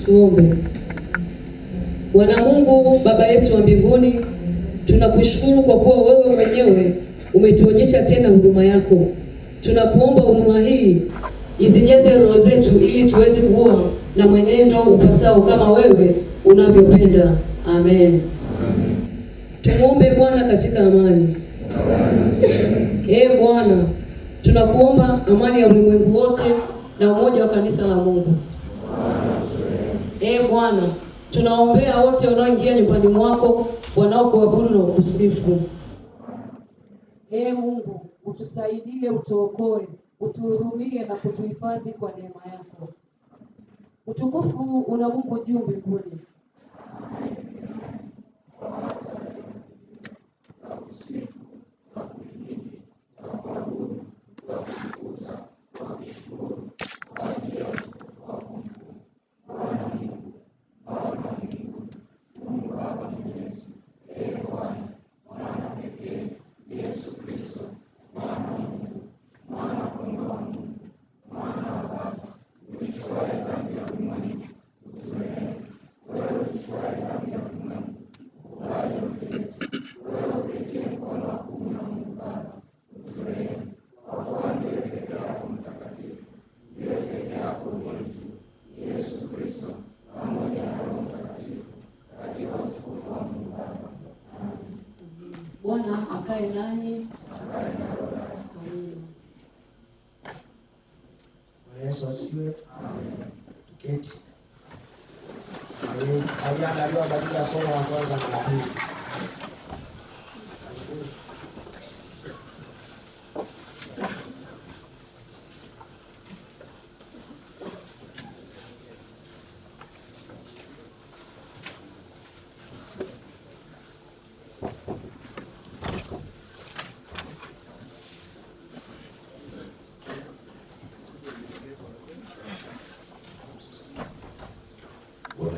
Tuombe. Bwana Mungu Baba yetu wa mbinguni, tunakushukuru kwa kuwa wewe mwenyewe umetuonyesha tena huruma yako. Tunakuomba huruma hii izinyeze roho zetu ili tuweze kuwa na mwenendo upasao kama wewe unavyopenda. Amen. Tumuombe Bwana katika amani. Bwana, tunakuomba amani ya ulimwengu wote na umoja wa kanisa la Mungu. Bwana, tunaombea wote wanaoingia nyumbani mwako, wanaokuabudu na kukusifu. Mungu, utusaidie, utuokoe, utuhurumie na kutuhifadhi kwa neema yako. Utukufu una Mungu juu mbinguni. Bwana akae nanyi. Yesu asifiwe. Tuketi. Aliandaliwa katika somo la kwanza na la pili.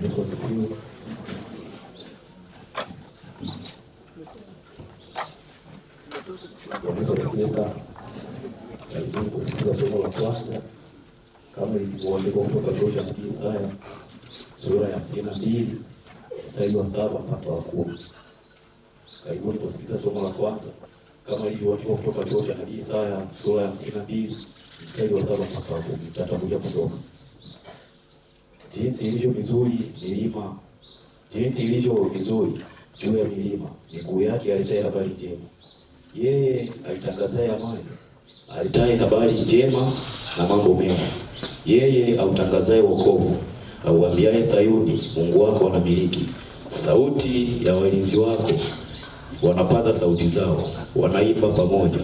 Yesu asifiwe. Karibuni kusikiliza somo la kwanza kama ilivyoandikwa kutoka chuo cha nabii Isaya sura ya 52 mstari wa 7 mpaka wa 10. Karibuni kusikiliza somo la kwanza kama ilivyoandikwa kutoka chuo cha nabii Isaya sura ya 52 mstari wa 7 mpaka wa 10. Tutakuja kutoka. Jinsi ilivyo vizuri milima, jinsi ilivyo vizuri juu ya milima, miguu yake aletaye habari njema. Yeye alitangazaye amani, aletaye habari njema na mambo mema. Yeye autangazaye wokovu, auambiaye Sayuni, Mungu wako anamiliki. Sauti ya walinzi wako wanapaza sauti zao, wanaimba pamoja,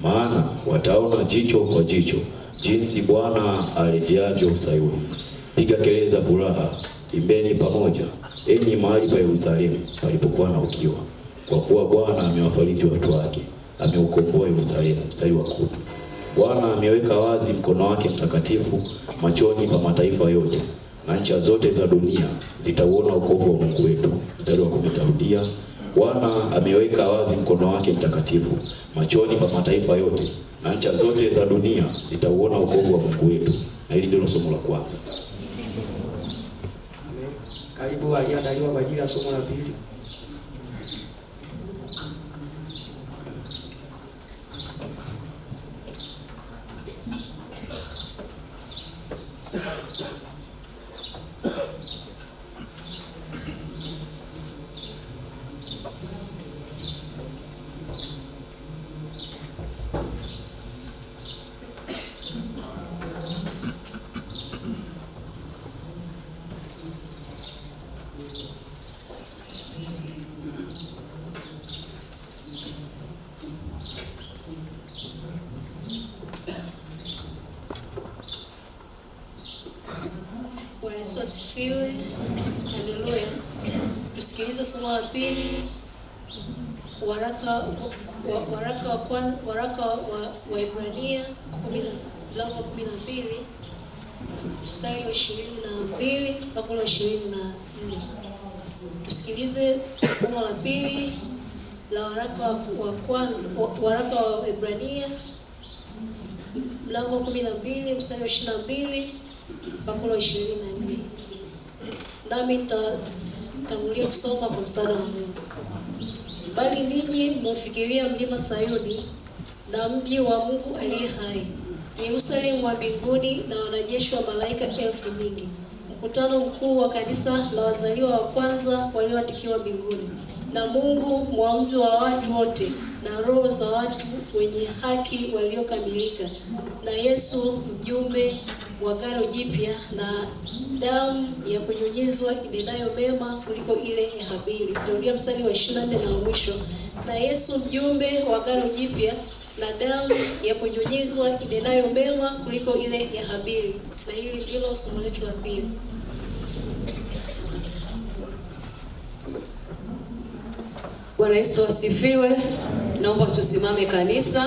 maana wataona jicho kwa jicho jinsi Bwana arejeavyo Sayuni. Piga kelele za furaha, imbeni pamoja, enyi mahali pa Yerusalemu palipokuwa na ukiwa, kwa kuwa Bwana amewafariji watu wake, ameukomboa Yerusalemu. Mstari wa 10. Bwana ameweka wazi mkono wake mtakatifu machoni pa mataifa yote, na nchi zote za dunia zitauona wokovu wa Mungu wetu. Mstari wa 10 tarudia. Bwana ameweka wazi mkono wake mtakatifu machoni pa mataifa yote, na nchi zote za dunia zitauona wokovu wa Mungu wetu. Na hili ndilo somo la kwanza. Karibu aliandaliwa kwa ajili ya somo la pili. Yesu asifiwe. Haleluya. Tusikilize somo la pili. Waraka wa Ibrania 12 mstari wa 22 mpaka 24. Tusikilize somo la pili la waraka wa Ibrania mlango 12 mstari wa 22 mpaka 24. nami nitatangulia kusoma kwa msaada wa Mungu. Bali ninyi mnafikiria mlima Sayuni na mji wa Mungu aliye hai, Yerusalemu wa mbinguni na wanajeshi wa malaika elfu nyingi, mkutano mkuu wa kanisa la wazaliwa wa kwanza walioandikiwa mbinguni, na Mungu mwamuzi wa watu wote, na roho za watu wenye haki waliokamilika, na Yesu mjumbe wa agano jipya, na damu ya kunyunyizwa inenayo mema kuliko ile ya Habili. Taudia mstari wa 24 na mwisho. Na Yesu mjumbe wa agano jipya, na damu ya kunyunyizwa inenayo mema kuliko ile ya Habili. Na hili ndilo somo letu la pili. Bwana Yesu asifiwe. Naomba tusimame kanisa,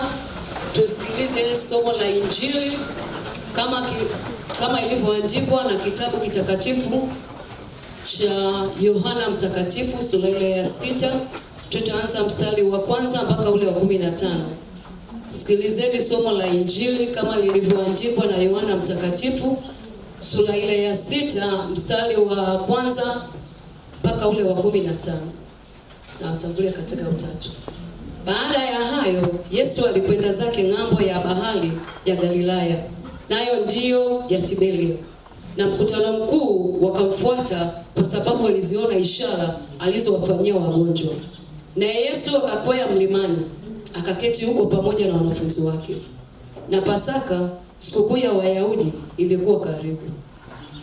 tusikilize somo la Injili kama ilivyoandikwa na kitabu kitakatifu cha Yohana Mtakatifu sura ile ya 6. Tutaanza mstari wa kwanza mpaka ule wa 15. Sikilizeni somo la Injili kama lilivyoandikwa na Yohana Mtakatifu sura ile ya 6 mstari wa kwanza mpaka ule wa 15. Na utangulia katika utatu. Baada ya hayo, Yesu alikwenda zake ng'ambo ya bahari ya Galilaya, nayo ndiyo ya Tiberio. Na mkutano mkuu wakamfuata kwa sababu waliziona ishara alizowafanyia wagonjwa. Na Yesu akakwea mlimani, akaketi huko pamoja na wanafunzi wake. Na Pasaka, sikukuu ya Wayahudi, ilikuwa karibu.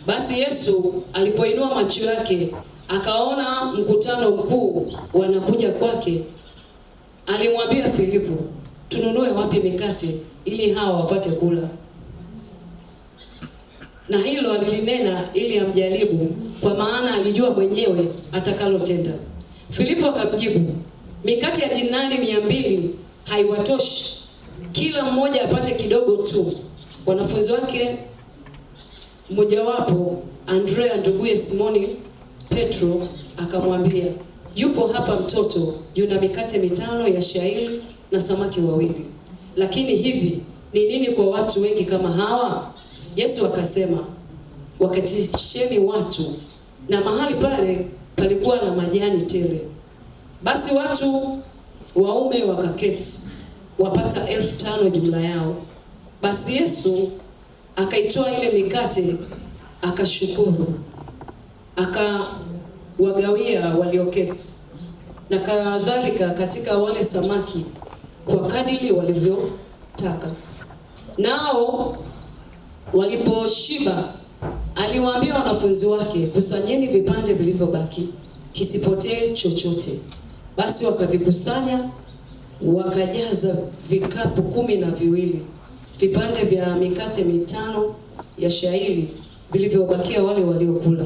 Basi Yesu alipoinua macho yake, akaona mkutano mkuu wanakuja kwake. Alimwambia Filipo, tununue wapi mikate ili hawa wapate kula? Na hilo alilinena ili amjaribu, kwa maana alijua mwenyewe atakalotenda. Filipo akamjibu, mikate ya dinari 200 haiwatoshi kila mmoja apate kidogo tu. Wanafunzi wake mmojawapo, Andrea nduguye Simoni Petro, akamwambia, yupo hapa mtoto yuna mikate 5 ya shayiri na samaki 2, lakini hivi ni nini kwa watu wengi kama hawa? Yesu akasema, wakatisheni watu. Na mahali pale palikuwa na majani tele. Basi watu waume wakaketi, wapata 5,000 jumla yao. Basi Yesu akaitoa ile mikate, akashukuru, akawagawia walioketi, na kadhalika katika wale samaki kwa kadiri walivyotaka. Nao waliposhiba, aliwaambia wanafunzi wake, kusanyeni vipande vilivyobaki, kisipotee chochote. Basi wakavikusanya, wakajaza vikapu 12 vipande vya mikate 5 ya shayiri vilivyobakia wale waliokula.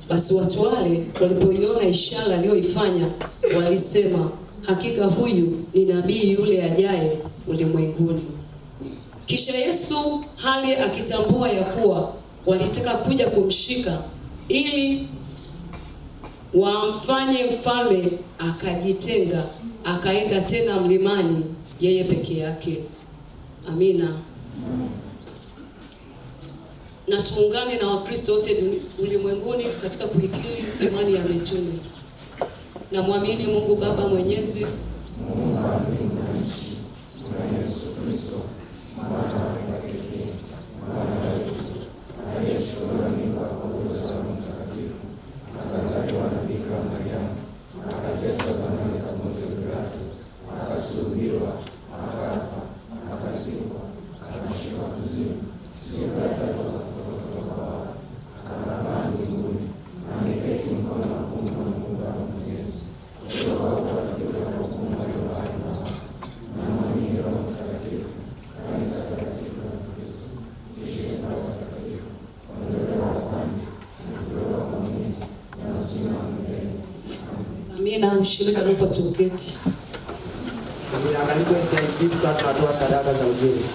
Basi watu wale walipoiona ishara aliyoifanya, walisema, hakika huyu ni nabii yule ajaye ulimwenguni. Kisha Yesu, hali akitambua ya kuwa walitaka kuja kumshika ili wamfanye mfalme, akajitenga, akaenda tena mlimani yeye peke yake. Amina. Na tuungane na Wakristo wote ulimwenguni katika kuikiri imani ya mitume. Na muamini Mungu Baba Mwenyezi, Amina. Mshirika naomba tuketi. Karibu SIC tunatoa sadaka za ujenzi.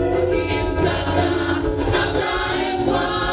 Wakimtaka akae kwao.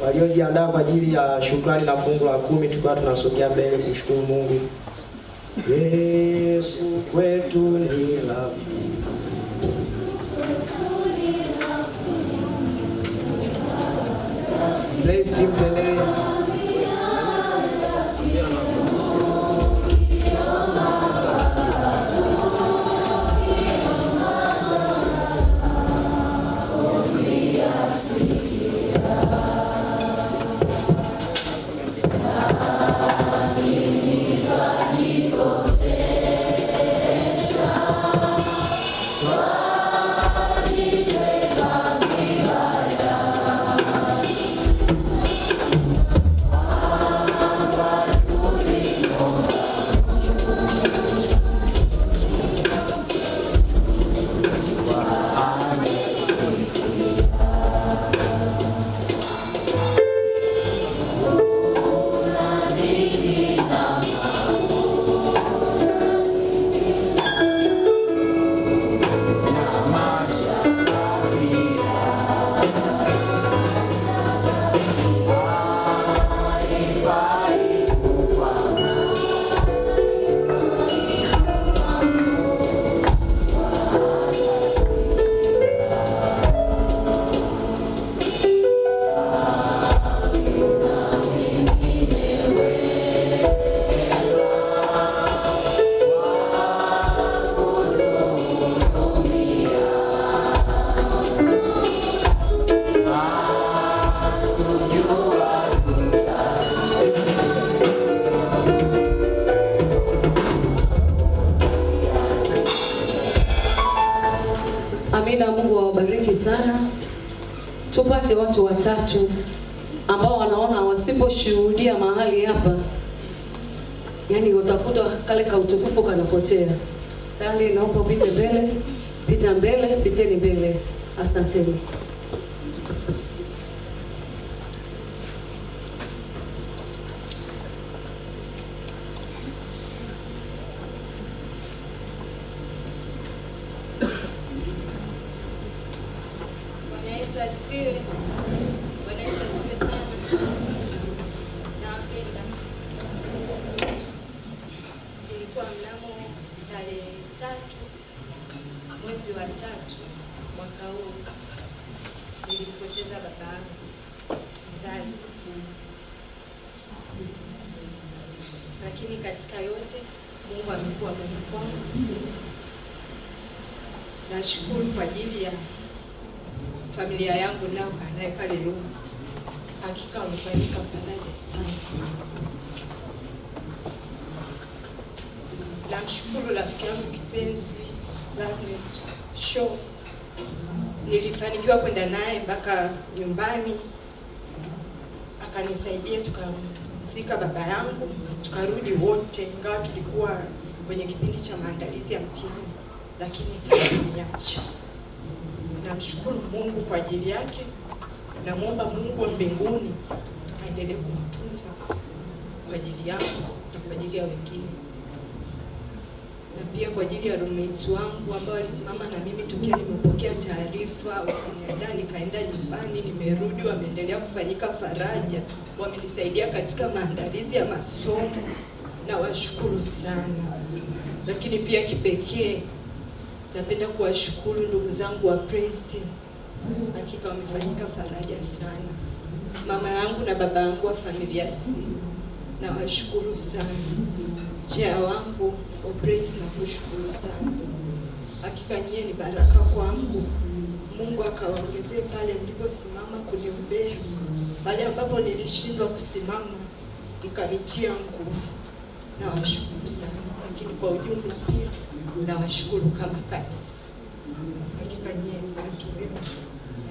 waliojiandaa kwa ajili ya shukrani na fungu la 10, tukawa tunasogea mbele kumshukuru Mungu. Yesu kwetu ni rafiki. Praise team, tuendelee. Amina. Mungu awabariki sana. Tupate watu watatu ambao wanaona wasiposhuhudia mahali hapa, yani utakuta kale ka utukufu kanapotea. Tayari naomba pite mbele, pita mbele, piteni mbele. Asanteni. Yesu asifiwe. Bwana Yesu asifiwe sana. Napenda. Ilikuwa mnamo tarehe 3 mwezi wa 3 mwaka huu nilipoteza baba yangu mzazi. Lakini katika yote Mungu amekuwa mwema kwangu. Nashukuru kwa ajili ya familia yangu nao kanae pale Roma. Hakika wamefanyika faraja sana. Namshukuru rafiki yangu kipenzi Loveness Show. Nilifanikiwa kwenda naye mpaka nyumbani. Akanisaidia tukamzika baba yangu, tukarudi wote, ingawa tulikuwa kwenye kipindi cha maandalizi ya mtihani, lakini hakuniacha. Namshukuru Mungu kwa ajili yake. Namuomba Mungu wa mbinguni aendelee kumtunza kwa ajili yangu na kwa ajili ya wengine. Na pia kwa ajili ya roommates wangu ambao walisimama na mimi tokea nimepokea taarifa, wakaniandaa nikaenda nyumbani, nimerudi, wameendelea kufanyika faraja, wamenisaidia katika maandalizi ya masomo, na washukuru sana. Lakini pia kipekee napenda kuwashukuru ndugu zangu wa Praise Team. Hakika wamefanyika faraja sana. Mama yangu na baba yangu wa familia si, na washukuru sana. Chea wangu wa Praise na kushukuru sana. Hakika nyie ni baraka kwangu. Mungu akawaongezee pale mliposimama kuniombea. Pale ambapo nilishindwa kusimama, mkanitia nguvu. Na washukuru sana. Lakini kwa ujumla pia na washukuru kama kanisa. Hakika nyie ni watu wema.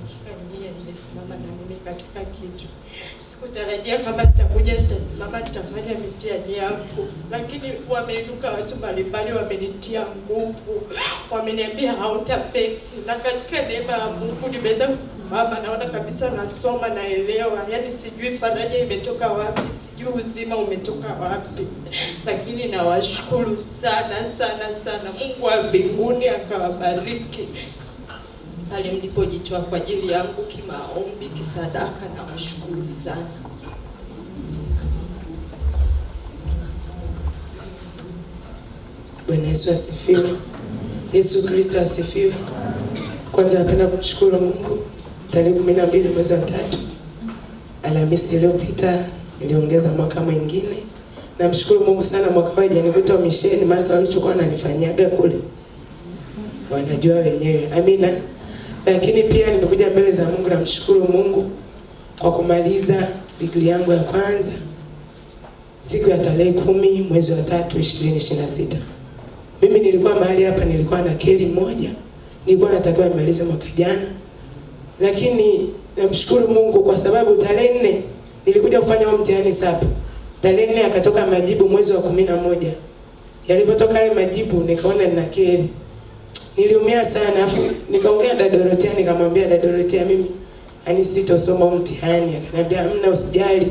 Hakika nyie nimesimama na mimi katika kitu. Sikutarajia kama nitakuja nitasimama nitafanya mitihani yangu. Lakini wameinuka watu mbalimbali wamenitia nguvu. Wameniambia hautapexi. Na katika neema ya Mungu nimeweza kusimama, naona kabisa nasoma, naelewa. Yaani sijui faraja imetoka wapi, sijui uzima umetoka wapi. Lakini nawashukuru sana sana sana. Mungu wa mbinguni akawabariki. pale mlipojitoa kwa ajili yangu kimaombi, kisadaka, na washukuru sana. Bwana Yesu asifiwe. Yesu Kristo asifiwe. Kwanza napenda kumshukuru Mungu. Tarehe 12 mwezi wa 3 Alhamisi iliyopita niliongeza mwaka mwingine. Namshukuru Mungu sana, mwaka huu hajanikuta misheni, maana walichokuwa wananifanyaga kule wanajua wenyewe. Amina. Lakini pia nimekuja mbele za Mungu, namshukuru Mungu kwa kumaliza degree yangu ya kwanza siku ya tarehe 10 mwezi wa 3 2026. Mimi nilikuwa mahali hapa, nilikuwa na keli moja, nilikuwa natakiwa nimalize mwaka jana, lakini namshukuru Mungu kwa sababu tarehe 4 nilikuja kufanya huo mtihani SAP. Tarehe 4 akatoka majibu mwezi wa 11. Yalipotoka yale majibu nikaona nina keli. Niliumia sana, afu nikaongea na Dorothea, nikamwambia Dorothea, mimi ani sitosoma mtihani. Akaniambia hamna, usijali.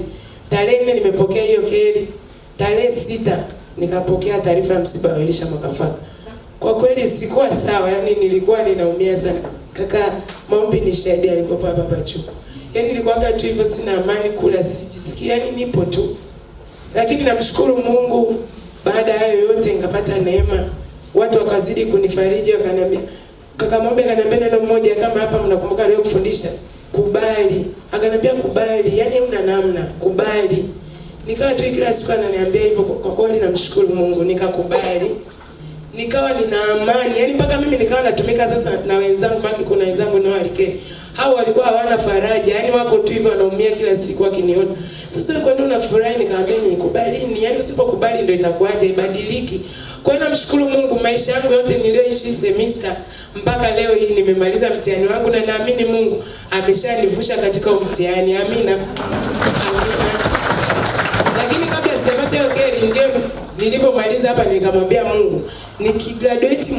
Tarehe 4 nimepokea hiyo keli. Tarehe 6 nikapokea taarifa ya msiba wa Elisha Mwakafaka. Kwa kweli sikuwa sawa, yani nilikuwa ninaumia sana. Kaka Maombi ni shahidi, alikuwa hapa Bachu. Yani nilikuwa tu hivyo, sina amani, kula sijisikii, yani nipo tu. Lakini namshukuru Mungu, baada ya hayo yote nikapata neema. Watu wakazidi kunifariji, wakaniambia, kaka Maombi akaniambia neno moja, kama hapa mnakumbuka leo kufundisha, kubali. Akaniambia kubali, yani una namna, kubali. Nikawa tu kila siku ananiambia hivyo, kwa kweli namshukuru Mungu, nikakubali. Nikawa nina amani, yani mpaka mimi nikawa natumika sasa na wenzangu, maki kuna wenzangu nao walikeni. Hao walikuwa hawana faraja, yani wako tu hivyo wanaumia kila siku wakiniona. Sasa kwa nini unafurahi? Nikamwambia nikubali, yani usipokubali ndio itakuaje, ibadiliki. Kwa hiyo namshukuru Mungu, maisha yangu yote niliyoishi semester mpaka leo hii nimemaliza mtihani wangu, na naamini Mungu ameshanivusha katika mtihani. Amina. Amina. Lakini kabla sijapata hiyo keri, ndio nilipomaliza hapa nikamwambia Mungu, nikigraduate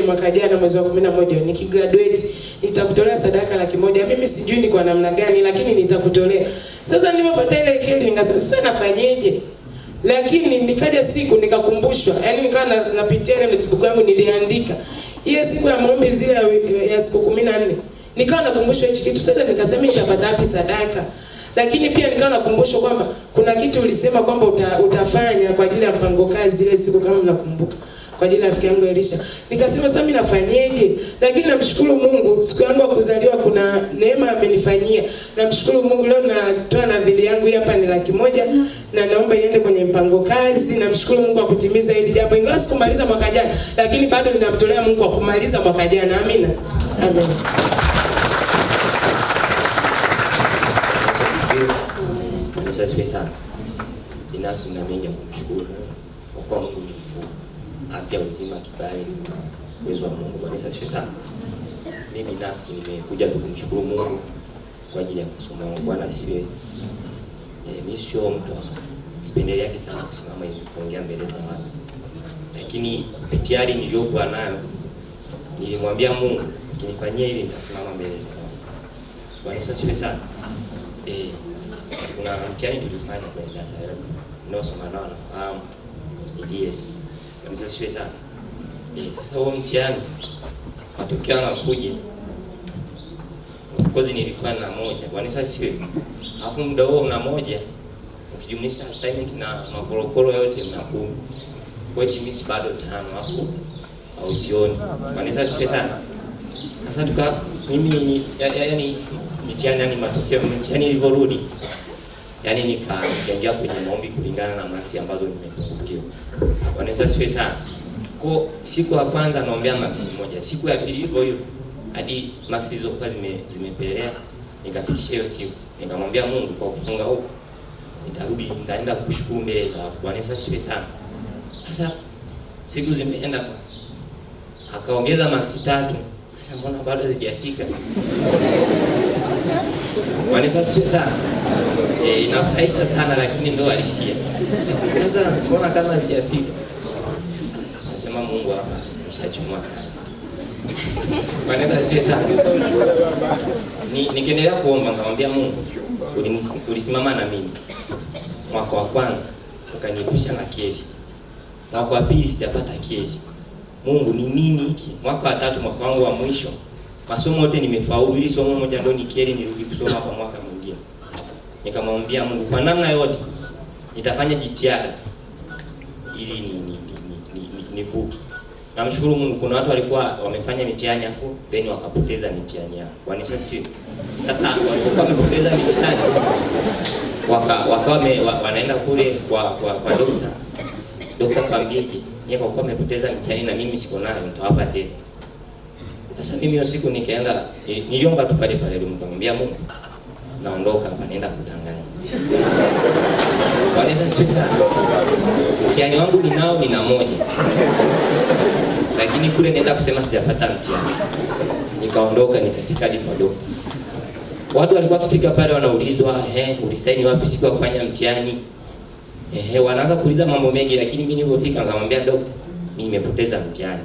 mwaka jana mwezi wa 11, nikigraduate nitakutolea sadaka 100,000. Mimi sijui ni kwa namna gani, lakini nitakutolea. Sasa nilipopata ile keri nikasema sasa nafanyeje? Lakini nikaja siku nikakumbushwa, yani nikawa napitia ile notebook yangu niliandika hiyo siku ya maombi zile ya siku 14. Nikawa nakumbushwa hichi kitu. Sasa nikasema nitapata wapi sadaka? Lakini pia nikawa nakumbushwa kwamba kuna kitu ulisema kwamba utafanya kwa ajili ya mpango kazi ile siku, kama mnakumbuka, kwa ajili ya rafiki yangu Elisha. Nikasema sasa mimi nafanyeje? Lakini namshukuru Mungu, siku yangu ya kuzaliwa kuna neema amenifanyia. Namshukuru Mungu, leo natoa nadhiri yangu hapa ni 100,000 na naomba iende kwenye mpango kazi. Namshukuru Mungu kwa kutimiza hili jambo. Ingawa sikumaliza mwaka jana, lakini bado ninamtolea Mungu kwa kumaliza mwaka jana. Amina. Amen. Asante sana. Binafsi na mengi ya kumshukuru kwa kuwa Mungu ni mkuu. Afya, uzima, kibali, uwezo wa Mungu. Bwana asifiwe sana. Mimi binafsi nimekuja kumshukuru Mungu kwa ajili ya masomo yangu. Bwana asifiwe. Mimi sio mtu sipendelea sana kusimama hivi kuongea mbele za watu. Lakini kupitia hali niliyokuwa nayo, nilimwambia Mungu, ukinifanyia hili nitasimama mbele za watu. Bwana asifiwe sana. Kuna mtihani tulifanya kwa data yangu. Ninasoma nao na DS. Bwana asifiwe sana. Sasa huo mtihani matokeo yanakuja. Of course nilikuwa na moja. Bwana asifiwe. Alafu muda huo una moja, ukijumlisha assignment na makorokoro yote mna 10. Kwa hiyo mimi bado 5 alafu au sioni. Bwana asifiwe sana. Sasa mimi yani mtihani matokeo mtihani ilivyorudi, yani nikaingia kwenye maombi kulingana na maksi ambazo nimepungukiwa. Bwana asifiwe sana. Kwa siku ya kwanza naombea maksi 1, siku ya pili hivyo hiyo, hadi maksi hizo kwa zimepelea, nikafikisha hiyo siku. Nikamwambia Mungu, kwa kufunga huko nitarudi, nitaenda kukushukuru mbele za watu. Bwana asifiwe sana. Sasa siku zimeenda, akaongeza maksi 3. Sasa mbona bado hazijafika? Bwana asifiwe sana. Inafurahisha sana, lakini ndo halisia. Sasa mbona kama hazijafika? Nasema Mungu hapa nishachumwa. Bwana asifiwe sana. Nikiendelea kuomba nikamwambia Mungu, ulisimama na mimi. Mwaka wa kwanza ukaniepusha na kesi. Mwaka wa pili sijapata kesi. Mungu ni nini hiki? Mwaka wa 3, mwaka wangu wa mwisho, masomo yote nimefaulu, ili somo moja ndio nikeri nirudi kusoma kwa mwaka mwingine. Nikamwambia Mungu, kwa namna yote nitafanya jitihada ili nivuke. Namshukuru Mungu, kuna watu walikuwa wamefanya mitihani afu then wakapoteza mitihani yao. Sasa walipokuwa wamepoteza mitihani wanaenda kule kwa dokta kaambieje, yeye kwa kuwa amepoteza mitihani na mimi siko nayo nitawapa test. Sasa mimi hiyo siku nikaenda niliomba tu pale nikamwambia Mungu, naondoka hapa naenda kudanganya. Kwa sasa mtihani wangu nina moja. Lakini kule naenda kusema sijapata mtihani. Nikaondoka nikafika hadi kwa dokta. Watu walikuwa wakifika pale wanaulizwa, ulisaini wapi siku ya kufanya mtihani? Wanaanza kuuliza mambo mengi, lakini mimi nilipofika nikamwambia dokta, mimi nimepoteza mtihani.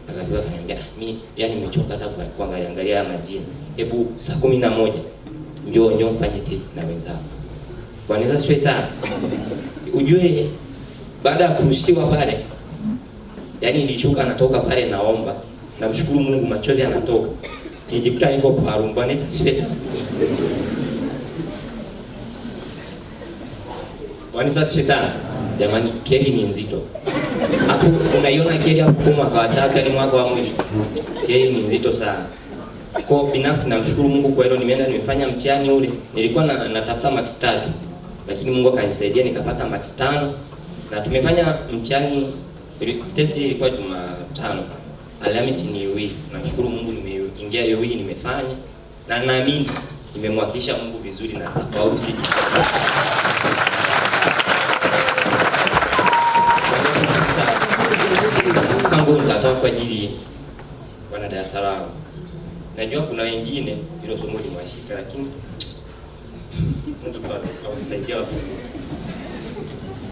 Akafika akaniambia, mimi yani nimechoka hata kuangalia haya majina. Hebu saa 11 njoo mfanye test na wenzao. Wanaweza siwe sana. Ujue baada ya kurushiwa pale, yani nilishuka natoka pale naomba. Namshukuru Mungu machozi yanatoka. Nijikuta niko parumba nisa siwe sana. Wanisa siwe sana. Jamani, keri ni nzito. Hapo unaiona keri hapo kwa mwaka wa 3 ni mwaka wa mwisho. Keri ni nzito sana. Kwa binafsi namshukuru Mungu kwa hilo, nimeenda nimefanya mtihani ule. Nilikuwa natafuta max 3. Lakini Mungu akanisaidia nikapata max 5 na tumefanya mtihani. Test ilikuwa Jumatano. Alhamisi ni wiki. Namshukuru Mungu nimeingia hiyo wiki nimefanya na naamini nimemwakilisha Mungu vizuri na tafaulu siji. Mungu nitatoa kwa ajili wana Dar es Salaam. Najua kuna wengine hilo somo limewashika, lakini Mungu awasaidia watu.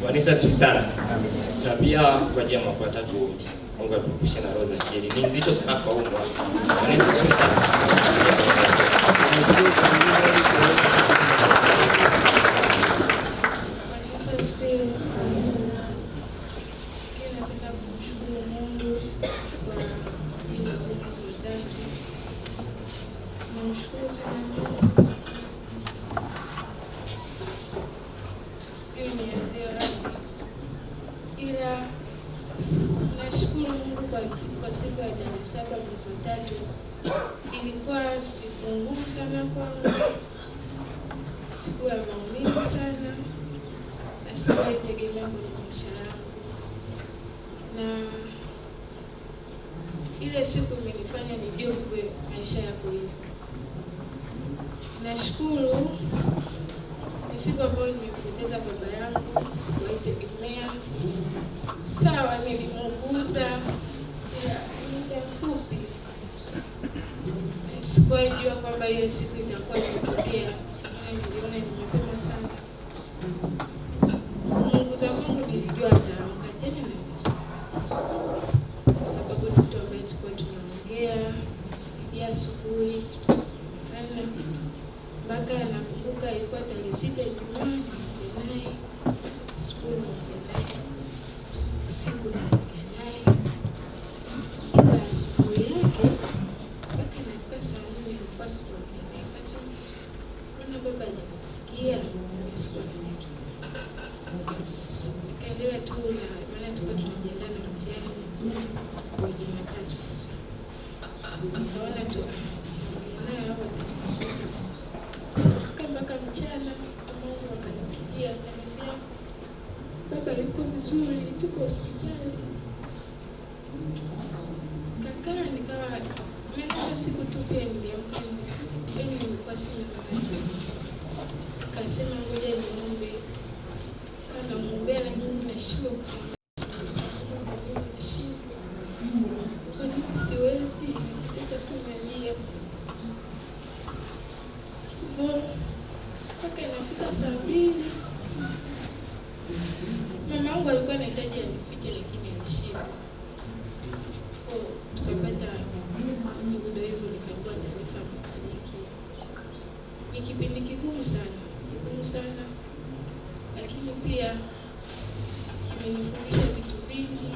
Wanisa sana. Na pia kwa ajili ya mwaka wa 3 wote. Mungu atuepushe na roho za keri. Ni nzito sana kwa umma. Wanisa sana. Nashukuru Mungu kwa siku ya tarehe 7 mwezi wa 3. Ilikuwa siku ngumu sana kwangu, siku ya maumivu sana, na sikuwahi tegemea kwenye maisha yangu, na ile siku imenifanya nijue kwa maisha yako hivi. Nashukuru ni siku ambayo nimepoteza baba yangu, sikuwahi tegemea. Sawa, nilimuuguza muda mfupi. Sikuwahi jua kwamba hiyo siku itakuwa imetokea. Niliona ni mapema sana. Muuguza kwangu nilijua ataamka tena na kusimama. Kwa sababu ni mtu ambaye tulikuwa tunaongea ya asubuhi. Mpaka nakumbuka ilikuwa tarehe 6 Ijumaa, naye asubuhi siku naye ila asubuhi yake mpaka nafika saa 4 nilikuwa sijaongea. Kasema mbona baba hajakufikia? Sikuwa nimeki. Nikaendelea tu na maana tulikuwa tunajiandaa na mtihani wa Jumatatu. Sasa nikaona tu naye hapo atakufa mpaka mchana. Mungu akanipigia akaniambia baba yuko vizuri, tuko hospitali. Kakaa nikawa mimi siku tu pia niliamka mimi nilikuwa sina maana. Kasema ngoja niombe. Kana muombe lakini nashindwa. Siwezi nitakumelia. Mpaka inafika saa 2. Mama wangu alikuwa anahitaji anifiche lakini alishindwa. Tukapata muda hivyo nikaambiwa taarifa amefariki. Ni kipindi kigumu sana. Lakini pia kimenifundisha vitu vingi.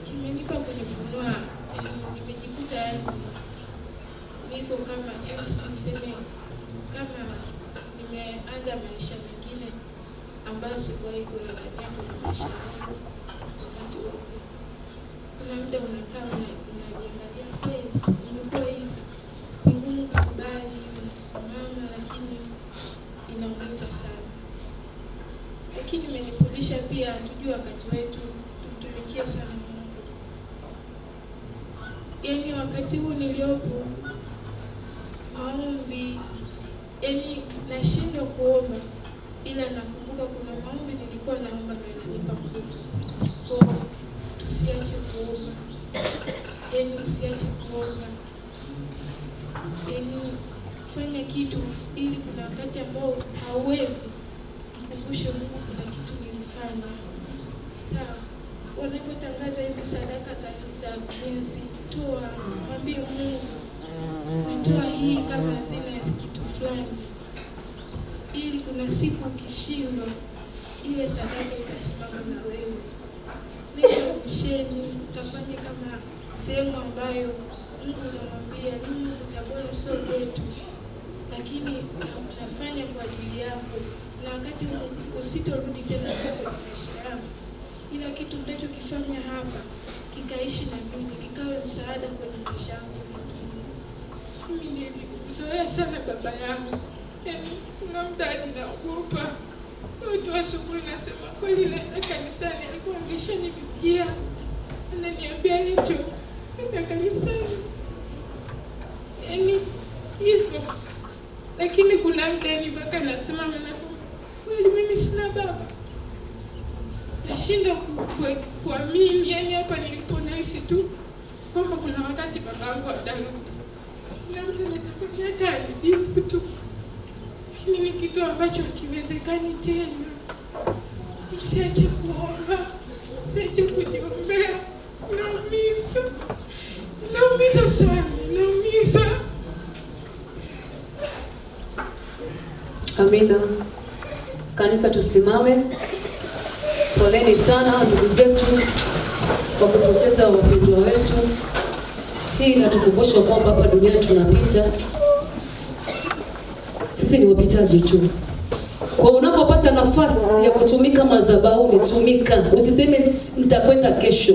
Kimenipa kunifunua sipo kama niseme kama nimeanza maisha mengine ambayo sikuwahi kuyafanya kwenye maisha yangu wakati wote. Kuna muda unakaa unajiangalia, nimekuwa hivi, ni ngumu kukubali, unasimama, lakini inaumiza sana. Lakini imenifundisha pia tujue wakati wetu, tumtumikie sana Mungu. Yaani wakati huu niliopo, maombi, yaani nashindwa kuomba, ila nakumbuka kuna maombi nilikuwa naomba na inanipa nguvu. Kwa tusiache kuomba. Yaani usiache kuomba. Yaani fanya kitu ili kuna wakati ambao hauwezi, mkumbushe Mungu kuna kitu nilifanya. Sawa. Wanapotangaza hizi sadaka za ujenzi, toa, mwambie Mungu, natoa hii kama hazina ya kitu fulani, ili kuna siku ukishindwa, ile sadaka itasimama na wewe. Nenda msheni, utafanya kama sehemu ambayo Mungu anamwambia, Mungu Tabora sio kwetu, lakini nafanya kwa ajili yako, na wakati usitorudi tena kwenye maisha yako, ila kitu unachokifanya hapa kikaishi na mimi, kikawe msaada kwenye maisha yangu mengine. Mimi nilimzoea sana baba yangu, yaani kuna muda ninaogopa. Watu asubuhi nasema kweli naenda kanisani, alikuwa ameshanipigia ananiambia nicho nenda kanisani, yaani hivyo. Lakini kuna muda ni mpaka nasema kweli mimi sina baba, nashindwa kuamini. Yaani hapa nilipo nahisi tu kwamba kuna wakati babangu atarudi, na muda natamani hata alijibu tu, lakini ni kitu ambacho hakiwezekani tena. Usiache kuomba, usiache kujiombea. Naumiza sana, naumiza. Amina. Kanisa tusimame. Poleni sana ndugu zetu kwa kupoteza wapendwa wetu. Hii inatukumbusha kwamba hapa duniani tunapita. Sisi ni wapitaji tu. Kwa unapopata nafasi ya kutumika madhabahuni, tumika. Usiseme nitakwenda kesho.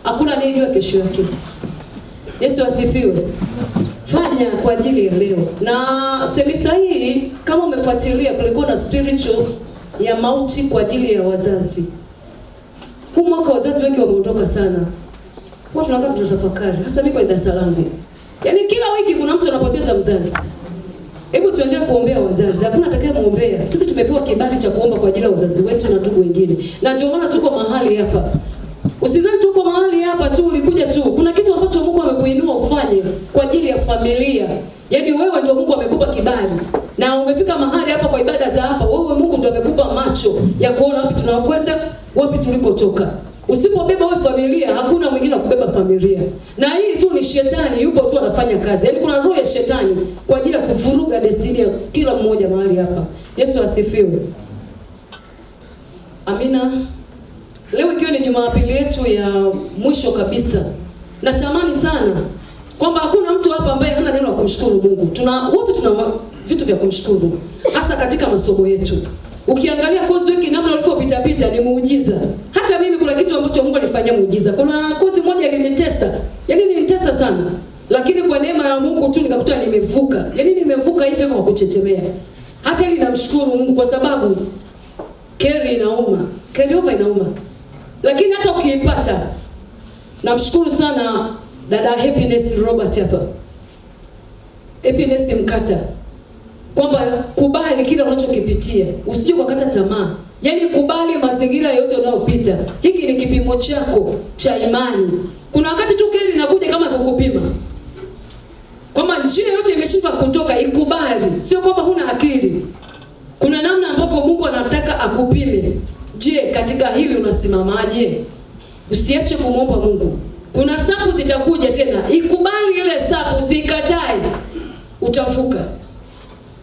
Hakuna anayejua kesho yake. Yesu asifiwe. Fanya kwa ajili ya leo. Na semester hii kama umefuatilia, kulikuwa na spiritual ya mauti kwa ajili ya wazazi. Huu mwaka wazazi wengi wameondoka sana. Watu tunakaa tunatafakari. Hasa mimi kwa Dar es Salaam. Yaani kila wiki kuna mtu anapoteza mzazi. Hebu tuendelee kuombea wazazi. Hakuna atakayemuombea. Sisi tumepewa kibali cha kuomba kwa ajili ya wazazi wetu na ndugu wengine. Na ndio maana tuko mahali hapa. Usidhani tuko mahali hapa tu ulikuja tu. Kuna kitu ambacho Mungu amekuinua ufanye kwa ajili ya familia. Yaani wewe ndio Mungu amekupa kibali. Na umefika mahali hapa kwa ibada za hapa. Wewe Mungu ndio amekupa macho ya kuona wapi tunakwenda, wapi tulikotoka. Usipobeba wewe familia, hakuna mwingine kubeba familia. Na hii tu ni shetani yupo tu anafanya kazi. Yaani kuna roho ya shetani kwa ajili ya kuvuruga destiny ya kila mmoja mahali hapa. Yesu asifiwe. Amina. Leo ikiwa ni Jumapili yetu ya mwisho kabisa. Natamani sana kwamba hakuna mtu hapa ambaye hana neno la kumshukuru Mungu. Wote tuna vitu vya kumshukuru, hasa katika masomo yetu. Ukiangalia course wiki namna ulipopita pita ni muujiza. Hata mimi kuna kitu ambacho Mungu alifanyia muujiza. Kuna course moja ilinitesa. Yaani ilinitesa sana. Lakini kwa neema ya Mungu tu nikakuta nimevuka. Yaani nimevuka hivi kwa kuchechemea. Hata ili namshukuru Mungu kwa sababu carry inauma. Carry over inauma. Lakini hata ukiipata, namshukuru sana dada Happiness Robert hapa. Happiness Mkata. Kwamba kubali kile unachokipitia. Usije ukakata tamaa. Yaani kubali mazingira yote unayopita. Hiki ni kipimo chako cha imani. Kuna wakati tu keri inakuja kama kukupima. Kwamba njia yote imeshindwa kutoka, ikubali. Sio kwamba huna akili. Kuna namna ambapo Mungu anataka akupime. Je, katika hili unasimamaje? Usiache kumwomba Mungu. Kuna sapu zitakuja tena. Ikubali ile sapu, usikatae. Utafuka.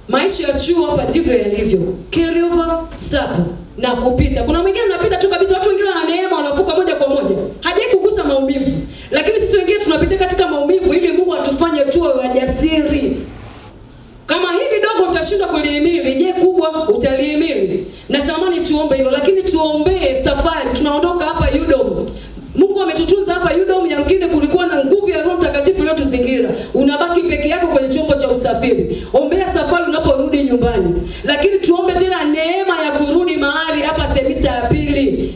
Maisha ya chuo hapa ndivyo yalivyo. Carry over, sapu na kupita. Kuna mwingine anapita tu kabisa, watu wengine wana neema wanavuka moja kwa moja. Hajai kugusa maumivu. lakini sisi wengine tunapitia katika maumivu ili Mungu atufanye tuwe wajasiri. Kama hili dogo utashindwa kulihimili, je, kubwa utalihimili? Natamani tuombe hilo, lakini tuombee safari. Tunaondoka hapa Udom. Mungu ametutunza hapa Udom, yangine kulikuwa na nguvu ya Roho Mtakatifu iliyotuzingira. Unabaki peke yako kwenye chombo cha usafiri. Ombea safari unaporudi nyumbani. Lakini tuombe tena neema ya kurudi mahali hapa semester ya pili.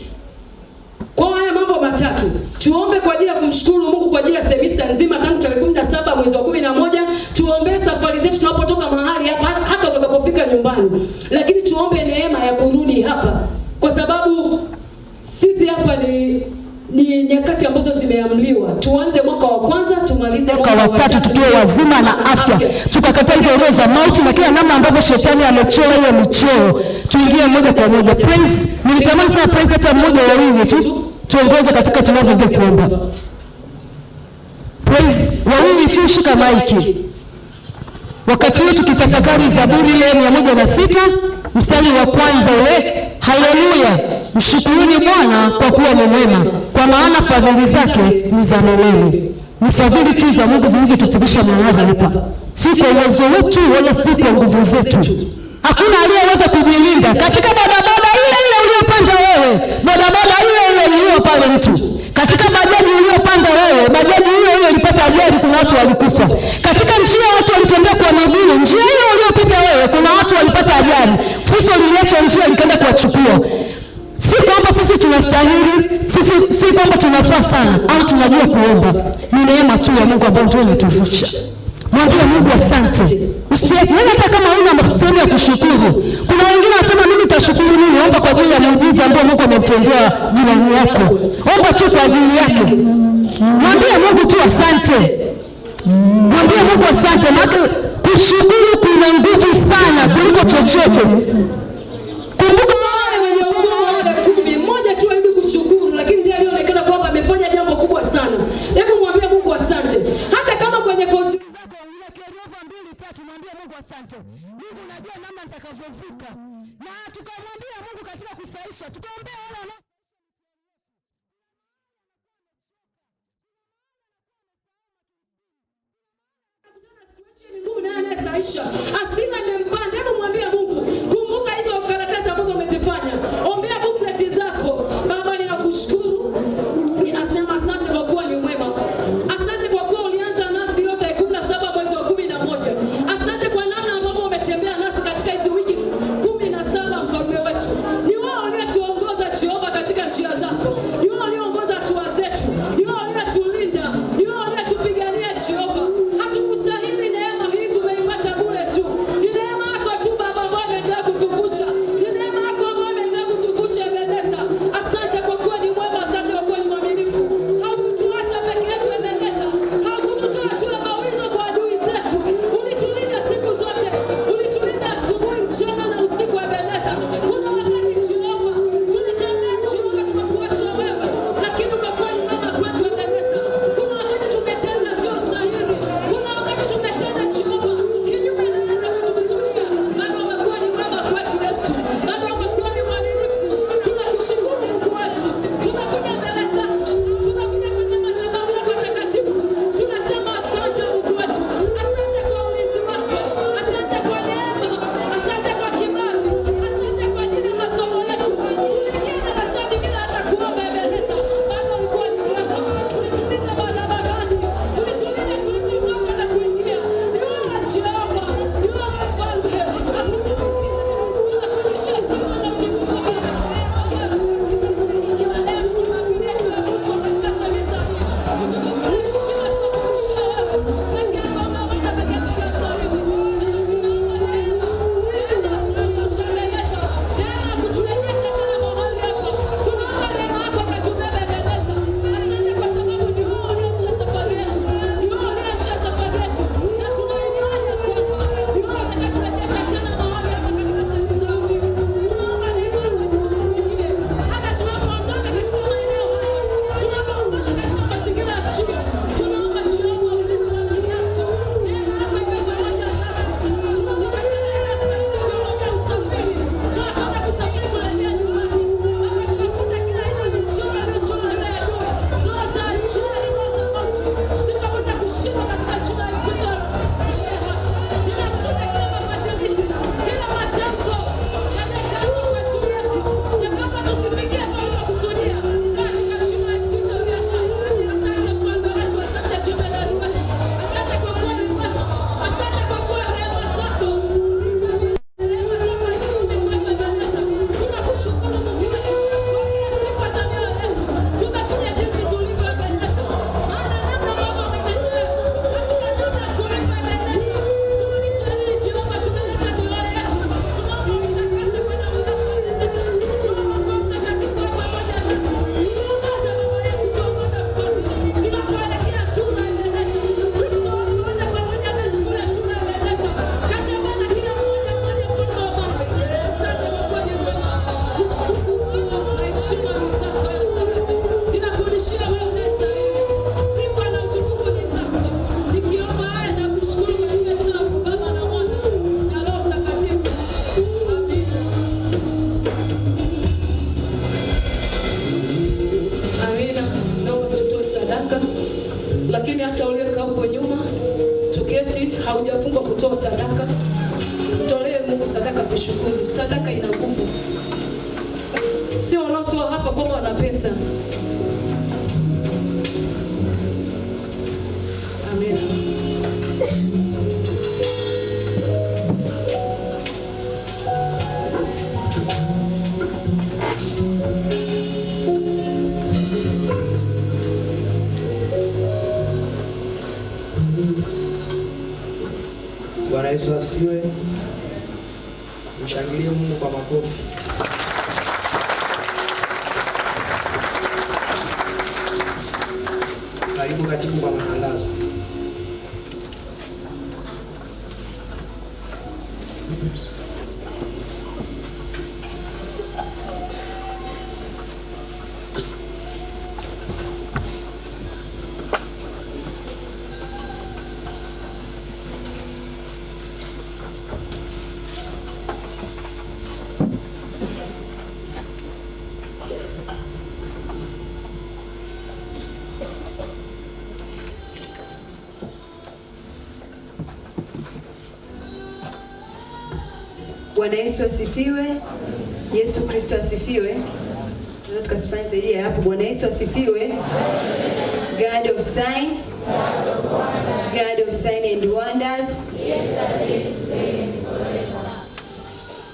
Kwa haya mambo matatu, tuombe kwa ajili ya kumshukuru Mungu kwa ajili ya semester nzima tangu tarehe 17 mwezi wa 11. Tuombe safari zetu tunapotoka mahali hapa hata utakapofika nyumbani. Lakini tuombe neema ya kurudi hapa, kwa sababu sisi hapa ni nyakati ambazo zimeamliwa. Tuanze mwaka wa kwanza, tumalize mwaka wa tatu tukiwa wazima na afya. Tukakataa hizo roho za mauti na kila namna ambavyo shetani amechora hiyo michoro. Tuingie moja kwa moja. Praise. Nilitamani sana praise hata mmoja wawili tu tuongoze katika tunavyoingia kuomba. Praise wawili tu, shika maiki. Wakati huu tukitafakari Zaburi ile 106 mstari wa kwanza ule. Haleluya. Mshukuruni Bwana kwa kuwa ni mwema, kwa maana fadhili zake ni za milele. Ni fadhili tu za Mungu zilizotufundisha mahali hapa. Si kwa uwezo wetu wala si kwa nguvu zetu. Hakuna aliyeweza kujilinda katika bodaboda ile uliyopanda wewe, bodaboda ile iliyo pale mtu. Katika bajaji uliyopanda wewe, bajaji hiyo ilipata ajali, kuna watu walikufa. Katika njia watu walitembea kwa miguu, njia hiyo uliyopita wewe, kuna watu walipata ajali. Fuso liliacha njia likaenda kuwachukua. Si kwamba sisi tunastahili, si kwamba tunafaa sana au tunajua kuomba. Ni neema tu ya Mungu ambayo ndio inatuvusha. Mwambie Mungu asante. Usiache hata kama huna sehemu ya kushukuru. Kuna wengine wanasema mimi nitashukuru nini? Omba kwa ajili ya muujiza ambao Mungu amemtendea jirani yako. Omba tu kwa ajili yake. Mwambie Mungu tu asante. Mwambie Mungu asante. Maana kushukuru kuna nguvu sana kuliko chochote. Kumbuka wale wenye ukoo mmoja tu aibu kushukuru, lakini ndiye alionekana kwamba amefanya jambo kubwa sana. Hebu mwambie Mungu asante. Hata kama kwenye kozi zako ile kerova 2-3, mwambie Mungu asante. Mungu unajua namna nitakavyovuka. Na tukamwambia Mungu katika kusaisha, tukaombea wale Aisha asila imempanda. Hebu mwambie Mungu, kumbuka hizo karatasi ambazo umezifanya. Ombea booklet zako. Baba, ninakushukuru. Ninasema asante kwa kuwa ni mwema. Asante kwa kuwa ulianza nasi leo tarehe 17 mwezi wa 11. Asante kwa namna ambavyo umetembea nasi katika hizi wiki 17, mfalme wetu. Ni wewe uliotuongoza Jehova katika njia zako. Ni wewe ulioongoza hatua zetu. Ni wewe uliotulinda. Ni wewe uliyetupigania Jehova. Hatukustahili neema hii, tumeipata bure tu. Ni neema tunakushukuru. Sadaka ina nguvu, sio wanaotoa hapa kwamba wana pesa. Amen. Bwana Yesu asifiwe. Mshangilie Mungu kwa makofi. Karibu katibu kwa matangazo. Bwana Yesu asifiwe. Yesu Kristo asifiwe. Tunaweza tukasifanya zaidi ya hapo. Bwana Yesu asifiwe. God of sign, God of sign and wonders.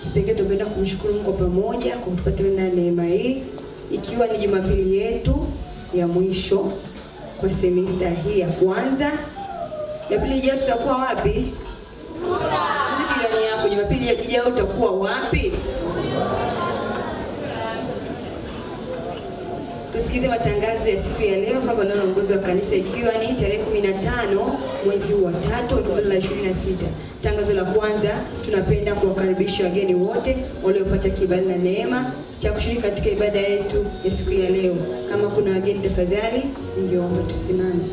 Kipekee tupenda kumshukuru Mungu pamoja kwa kutupatia neema hii, ikiwa ni Jumapili yetu ya mwisho kwa semester hii ya kwanza. Jumapili ijayo tutakuwa wapi? Jirani yako, Jumapili ijayo utakuwa wapi? Tusikize matangazo ya siku ya leo kwa uongozi wa kanisa, ikiwa ni tarehe 15 mwezi wa 3 2026. Tangazo la kwanza, tunapenda kuwakaribisha wageni wote waliopata kibali na neema cha kushiriki katika ibada yetu ya siku ya leo. Kama kuna wageni, tafadhali ningeomba tusimame.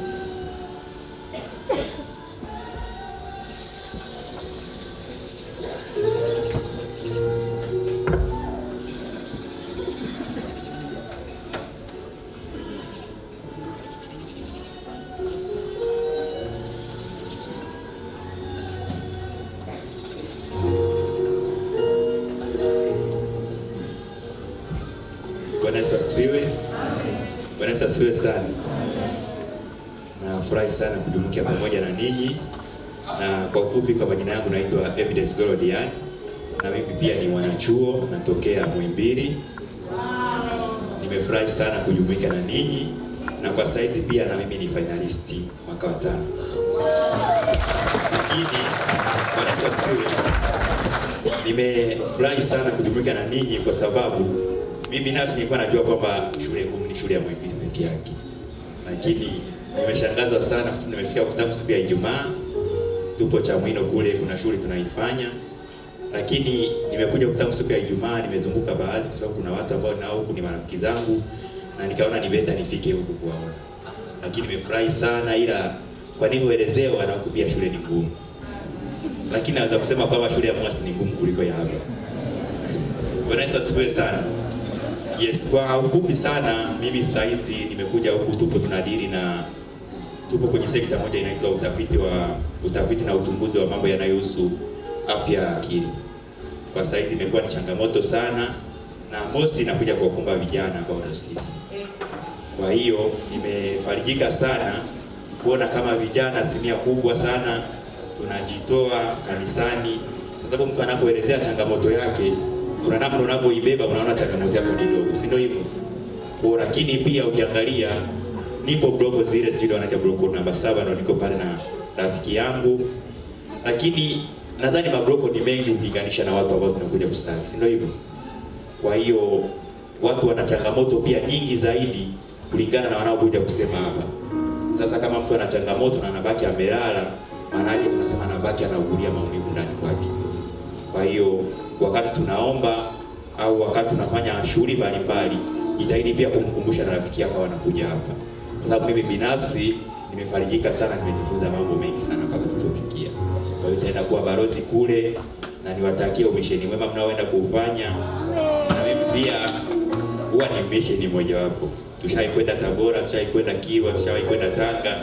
Bwana Yesu asifiwe. Bwana Yesu asifiwe sana. Nafurahi sana kujumuika pamoja na ninyi. Na kwa ufupi, kwa majina yangu naitwa Evidence Golodian. Na mimi pia ni mwanachuo, natokea Muhimbili. Nimefurahi sana kujumuika na ninyi, na kwa saizi pia na mimi ni finalisti mwaka wa 5. Lakini Bwana Yesu asifiwe. Nimefurahi sana kujumuika na ninyi kwa sababu mimi binafsi nilikuwa najua kwamba shule ngumu ni shule ya Muhimbili peke yake. Lakini nimeshangazwa sana kwa sababu nimefika kutamu siku ya Ijumaa, tupo Chamwino kule kuna shule tunaifanya. Lakini nimekuja kutamu siku ya Ijumaa, nimezunguka baadhi kwa sababu kuna watu ambao nao huku ni marafiki zangu, na nikaona ni beta nifike huku kuwaona. Lakini nimefurahi sana, ila kwa nilivyoelezewa na huku pia shule ni ngumu. Lakini naweza kusema kwamba shule ya Mwasi ni ngumu kuliko ya hapa. Bwana Yesu asifiwe sana. Yes, kwa ufupi sana, mimi sasa hizi nimekuja huku, tupo kwenye sekta moja inaitwa utafiti na uchunguzi wa mambo yanayohusu afya ya akili. Kwa sasa hizi imekuwa ni changamoto sana, na mosi inakuja kuwakumba vijana ambao ndio sisi. Kwa hiyo nimefarijika sana kuona kama vijana asilimia kubwa sana tunajitoa kanisani, kwa sababu mtu anapoelezea changamoto yake, kuna namna unavyoibeba, unaona changamoto yako ni ndogo, si ndio hivyo? Kwa lakini pia ukiangalia, nipo blogo zile zile wanaja blogo namba 7 na niko pale na rafiki yangu, lakini nadhani mabloko ni mengi ukilinganisha na watu ambao tunakuja kusali, si ndio hivyo? Kwa hiyo watu wana changamoto pia nyingi zaidi kulingana na wanaokuja kusema hapa. Sasa kama mtu ana changamoto na anabaki amelala, maana yake tunasema anabaki anaugulia maumivu ndani kwake. Kwa hiyo wakati tunaomba au wakati tunafanya shughuli mbalimbali, jitahidi pia kumkumbusha na rafiki yako wanakuja hapa. Kwa sababu mimi binafsi nimefarijika sana, nimejifunza mambo mengi sana mpaka tulipofikia. Kwa hiyo nitaenda kuwa balozi kule, na niwatakie umisheni mwema mnaoenda kuufanya. Na mimi pia huwa ni misheni moja wapo. Tushakwenda Tabora, tushakwenda Kilwa, tushakwenda Tanga.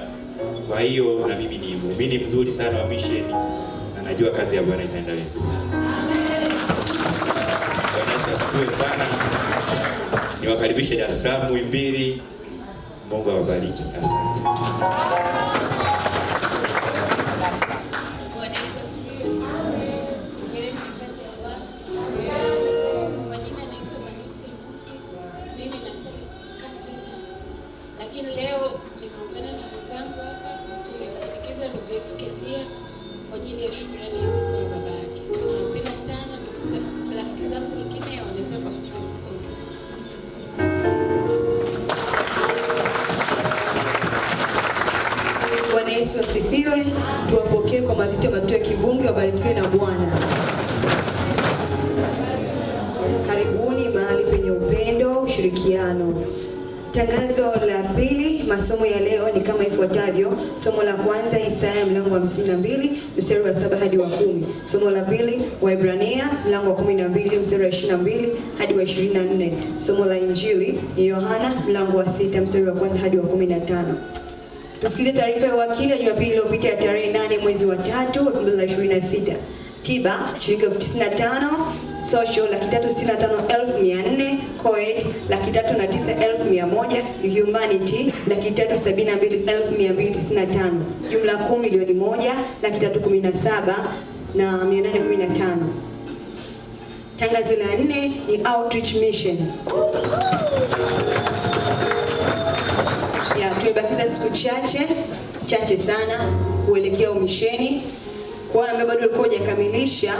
Kwa hiyo na mimi ni muumini mzuri sana wa misheni, na najua kazi ya Bwana itaenda vizuri. Amen. Bwana Yesu asifiwe sana. Niwakaribishe Dar es Salaam Muhimbili. Mungu awabariki. Asante. Bwana Yesu asifiwe. Kwa majina naitwa Manisi Musi. Mimi nasali Kaswita. Lakini leo nimeungana na wenzangu hapa tumemsindikiza ndugu yetu Kesia kwa ajili ya shukrani ya msiba wa baba yake. Tunawapenda sana ndugu zangu. Rafiki zangu wengine wanaweza kupunga mkono. Bwana Yesu asifiwe. Tuwapokee kwa mazito matatu ya kibunge, wabarikiwe na Bwana. Karibuni mahali penye upendo, ushirikiano. Tangazo la pili, masomo ya leo ni kama ifuatavyo. Somo la kwanza Isaya mlango wa 52 mstari wa 7 hadi wa 10. Somo la pili Waebrania mlango wa 12 mstari wa 22 hadi wa 24. Somo la Injili ni Yohana mlango wa 6 mstari wa 1 hadi wa 15. Tusikilize taarifa ya wakili ya Jumapili iliyopita ya tarehe 8 mwezi wa 3 2026. Tiba shilingi 95, social 365,400, Coed 309,100, Humanity 372,295. Jumla 10,100,317,815. Tangazo la 4 ni Outreach Mission. Tumebakiza siku chache sana kuelekea umisheni. Kwa ambao bado ulikuwa hujakamilisha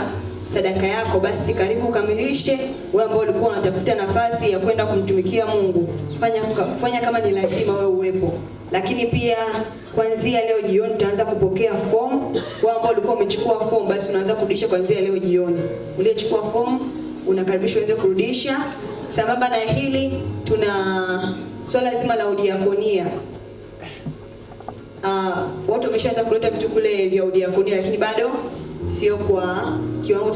sadaka yako, basi karibu ukamilishe. Wewe ambao ulikuwa unatafuta nafasi ya kwenda kumtumikia Mungu, fanya kama ni lazima wewe uwepo. Lakini pia kuanzia leo jioni tutaanza kupokea fomu. Wewe ambao ulikuwa umechukua fomu, basi unaanza kurudisha kuanzia leo jioni. Uliyechukua fomu unakaribishwa uanze kurudisha. Sambamba na hili tuna swala zima la udiakonia. Watu wameshaanza kuleta vitu kule vya udiakonia, lakini bado sio kwa kiwango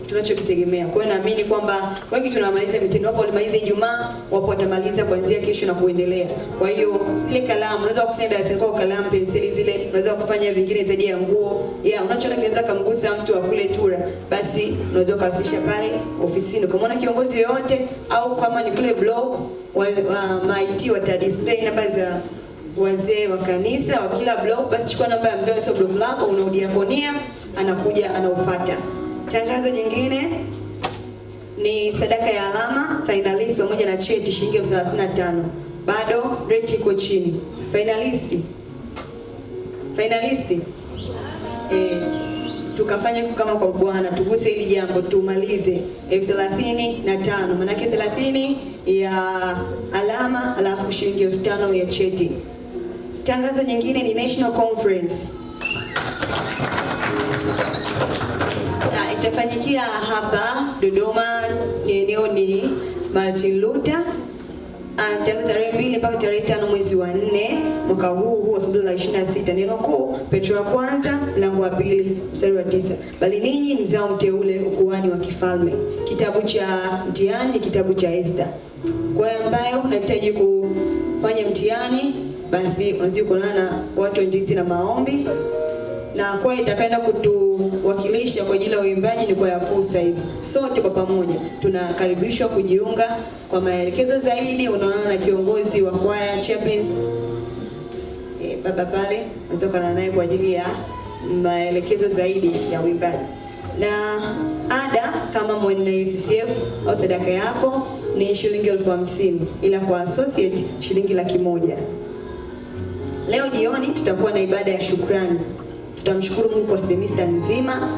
tunachokitegemea. Kwa hiyo naamini kwamba wengi tunamaliza mitendo. Wapo walimaliza Ijumaa, wapo watamaliza kuanzia kesho na kuendelea. Kwa hiyo zile kalamu unaweza kusenda darasani kwa kalamu, penseli zile unaweza kufanya vingine zaidi ya nguo. Unachoona kinaweza kumgusa mtu wa kule Tura, basi unaweza kuwasilisha pale ofisini. Kama una kiongozi yoyote au kama ni kule blog maiti wata display namba za wazee wa kanisa wa kila blog, basi chukua namba ya mzee wa blog lako, unaudiakonia, anakuja anaufuata. Tangazo jingine ni sadaka ya alama finalist pamoja na cheti shilingi 35. Bado rate iko chini. Finalist tukafanya kama kwa Bwana, tuguse hili jambo tumalize 35. Maana yake 30 ya alama alafu shilingi 5,000 ya cheti. Tangazo nyingine ni National Conference. Itafanyikia hapa Dodoma, eneo ni Martin Luther. Tangazo tarehe 2 mpaka tarehe 5 mwezi wa 4 mwaka huu 2026. Neno kuu Petro wa kwanza mlango wa 2 mstari wa 9. Bali ninyi ni mzao mteule, ukuhani wa kifalme. Kitabu cha mtihani ni kitabu cha Esther. Kwa hiyo ambayo unahitaji kufanya mtihani, basi unazidi kuonana na watu wengi na maombi. Na kwa itakaenda kutuwakilisha kwa ajili ya uimbaji ni kwa yakuu sasa hivi. Sote kwa pamoja tunakaribishwa kujiunga. Kwa maelekezo zaidi unaona na kiongozi wa kwaya chaplains baba pale, unatokana naye kwa ajili ya maelekezo zaidi ya uimbaji. Na ada kama mwana UCCF au sadaka yako ni shilingi 50,000, ila kwa associate shilingi 100,000. Leo jioni tutakuwa na ibada ya shukrani. Tutamshukuru Mungu kwa semester nzima.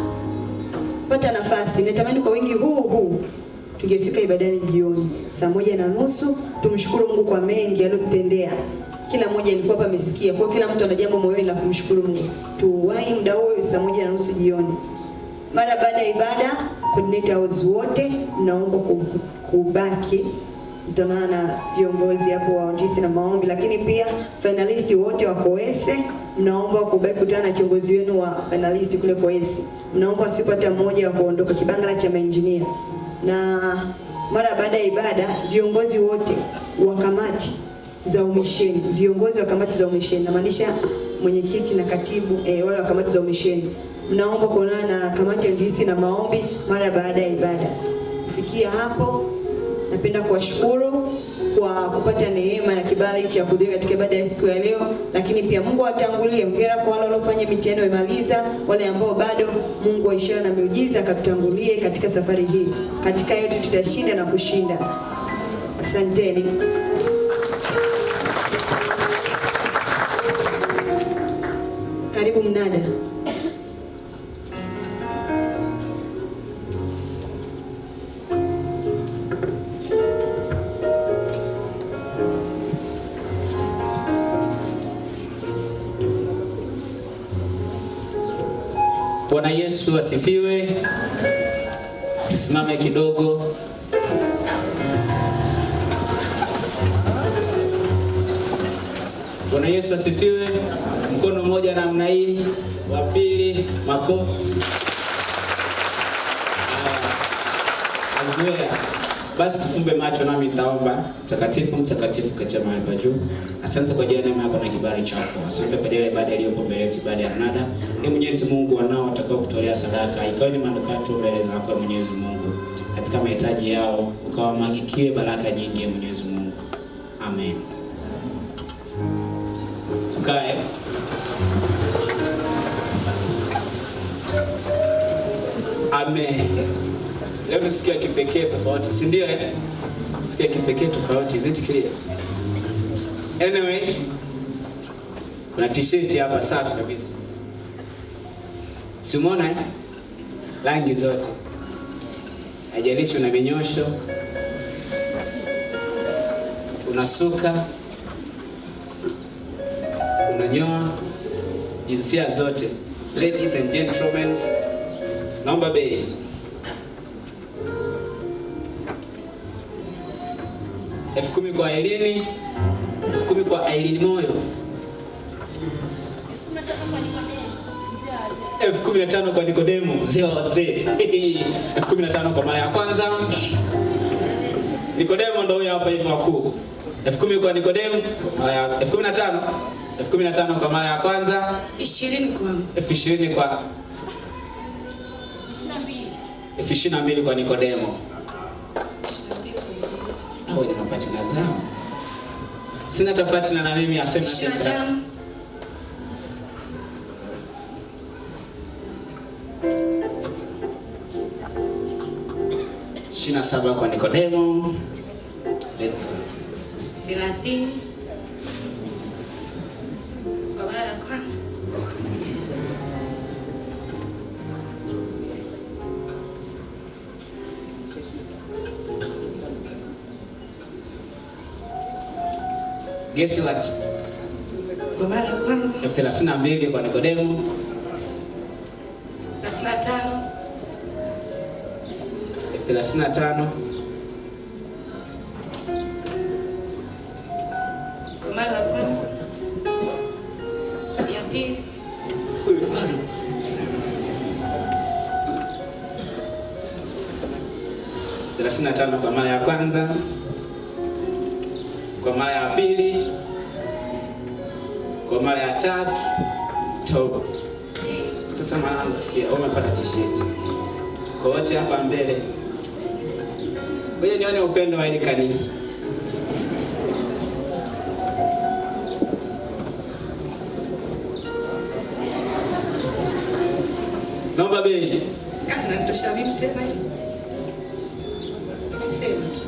Pata nafasi, natamani kwa wingi huu tungefika ibadani jioni saa 1:30. Tumshukuru Mungu kwa mengi aliyotutendea. Kila mmoja alikuwa hapa amesikia. Kwa kila mtu ana jambo moyoni la kumshukuru Mungu. Tuwahi muda huo saa 1:30 jioni. Mara baada ya ibada, coordinators wote naomba kubaki. Tutaonana na viongozi hapo wa ondisi na maombi, lakini pia finalist wote wa Koese mnaomba kubaki kutana na kiongozi wenu wa finalist kule Koese. Mnaomba asipata mmoja wa kuondoka Kibangala cha engineer. Na mara baada ya ibada viongozi wote wa kamati za umisheni, namaanisha mwenyekiti na katibu wale wa kamati za umisheni, mnaomba kuonana na kamati ya ondisi na maombi mara baada ya ibada. kufikia hapo. Napenda kuwashukuru kwa kupata neema na kibali cha kuhudhuria katika ibada ya siku ya leo, lakini pia Mungu atangulie. Hongera kwa wale waliofanya mitihani wamemaliza, wale ambao bado, Mungu wa ishara na miujiza akatutangulie katika safari hii. Katika yote tutashinda na kushinda. Asanteni. Karibu mnada. Bwana Yesu asifiwe. Tusimame kidogo. Bwana Yesu asifiwe. Mkono mmoja namna hii, wa pili makofi. Basi tufumbe macho nami nitaomba. Mtakatifu, mtakatifu katika mahali pa juu. Asante kwa ajili ya neema yako na kibali chako. Asante kwa ajili ya ibada iliyopo mbele yetu, ibada ya mnada. Ee Mwenyezi Mungu, wanao watakao kutolea sadaka, ikawa ni manukato mbele zako Mwenyezi Mungu. Katika mahitaji yao, ukawamwagikie baraka nyingi Mwenyezi Mungu. Amen. Tukae. Amen. Leo nisikia kipekee tofauti, si ndio Nisikia kipekee tofauti, is it clear? Anyway, kuna t-shirt hapa safi kabisa. Si umeona rangi zote. Haijalishi una minyosho, unasuka, unanyoa, jinsia zote. Ladies and gentlemen, naomba bei. F10 kwa Elini, F10 kwa Elini Moyo. F15 kwa Nikodemo, mzee wa wazee. F15 kwa mara ya kwanza. Nikodemo ndio huyo hapa hivi wakuu. F10 kwa Nikodemo, F15 kwa mara ya kwanza. 20 kwangu. F20 kwa F22 kwa Nikodemo. Hao ni mapatina zao. Sina tapatina na mimi asema tena. 27 kwa Nikodemo. Let's go. 30 kwa mara ya kwanza. Guess what? Kwa mara ya kwanza. 32 kwa Nikodemo. 35. 35 kwa mara ya kwanza. Ya pili. 35 kwa mara ya kwanza. Kwa mara ya pili. Kwa mara ya tatu. Toba. Sasa mwanangu sikia, umepata t-shirt. Kwa wote hapa mbele. Ngoja nione upendo wa hili kanisa. Naomba bei. Kana natosha vipi tena hii? Nimesema tu.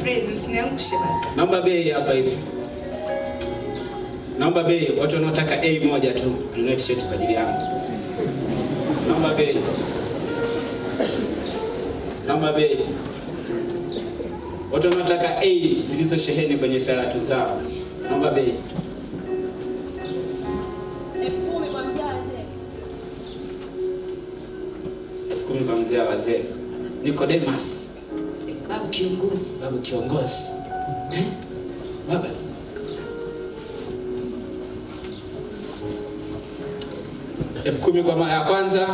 Praise msiniangushe basi. Naomba bei hapa hivi. Naomba bei, watu wanaotaka A moja tu, anunue t-shirt kwa ajili yangu. Naomba bei. Naomba bei. Watu wanaotaka A zilizosheheni kwenye salatu zao. Naomba bei. 10,000 kwa mzee wazee. 10,000 kwa mzee wazee. Nicodemus. Babu kiongozi. Babu kiongozi. Baba. F10 kwa mara ya kwanza.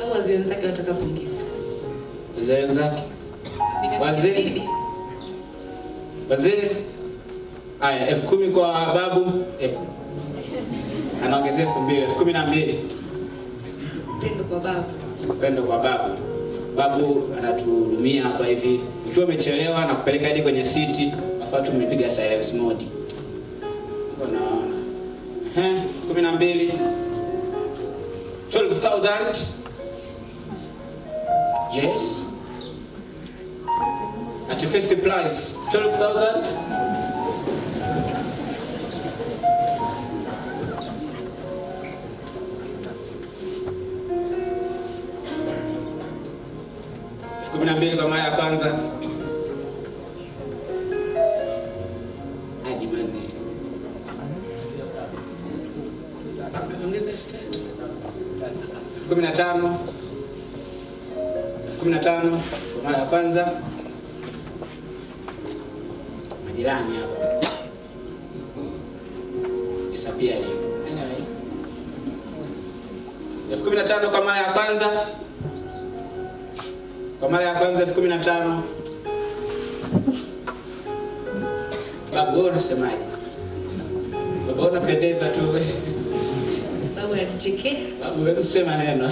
Au wazee wenzake wataka kuongeza. Wazee wenzake. Wazee. Wazee. Aya, F10 kwa babu. Anaongezea 2,000, F12. Upendo kwa babu. Upendo kwa babu. Babu anatuhudumia hapa hivi. Ukiwa umechelewa na kupeleka hadi kwenye siti, afa tumepiga silence mode. Unaona. 12. 12,000. Yes. At your first price, 12,000. Kwa mara ya kwanza. Hadi mane. Ongeza 3. 15. 15 kwa mara ya kwanza. Majirani hapa. Disappear hiyo. Anyway. 15 kwa mara ya kwanza. Kwa mara ya kwanza 15. Babu unasemaje? Babu unapendeza tu. Babu anachekea. Babu wewe sema neno.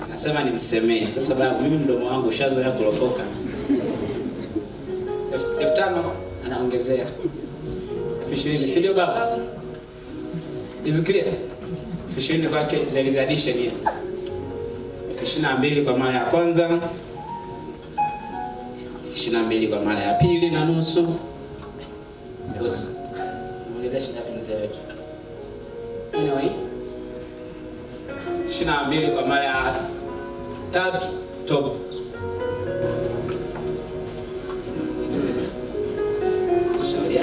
Anasema nimsemee. Sasa babu mimi mdomo wangu ushazoea kulopoka. 5,000 anaongezea. 20 si ndio babu? Is clear? 20 kwake there is addition here. 22 kwa mara ya kwanza. 22 kwa mara ya pili na nusu. Boss. Ongeza shilingi mzee wetu. Anyway. 22 kwa mara ya tatu top. Shauri.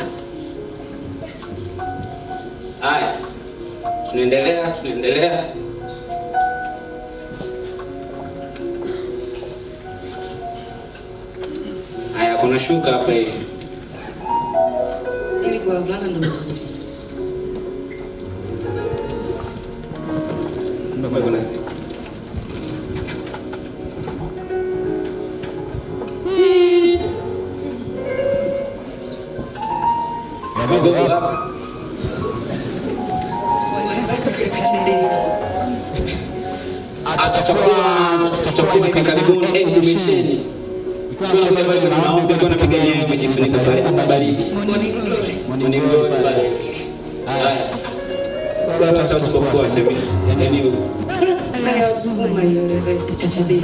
Haya. Tunaendelea. Haya kuna shuka hapa hivi. Ili kwa vulana ndo nzuri. Ndio kwa kuna. Babu hapa. Tutakuwa karibuni misheni. Tunakuwa pale tunaomba kwa napiga nyayo kujifunika pale baridi. Morning glory pale. Haya. Kwa tutasipokuwa sema. Yaani hiyo. Sasa ya sukuma hiyo ndio chachade.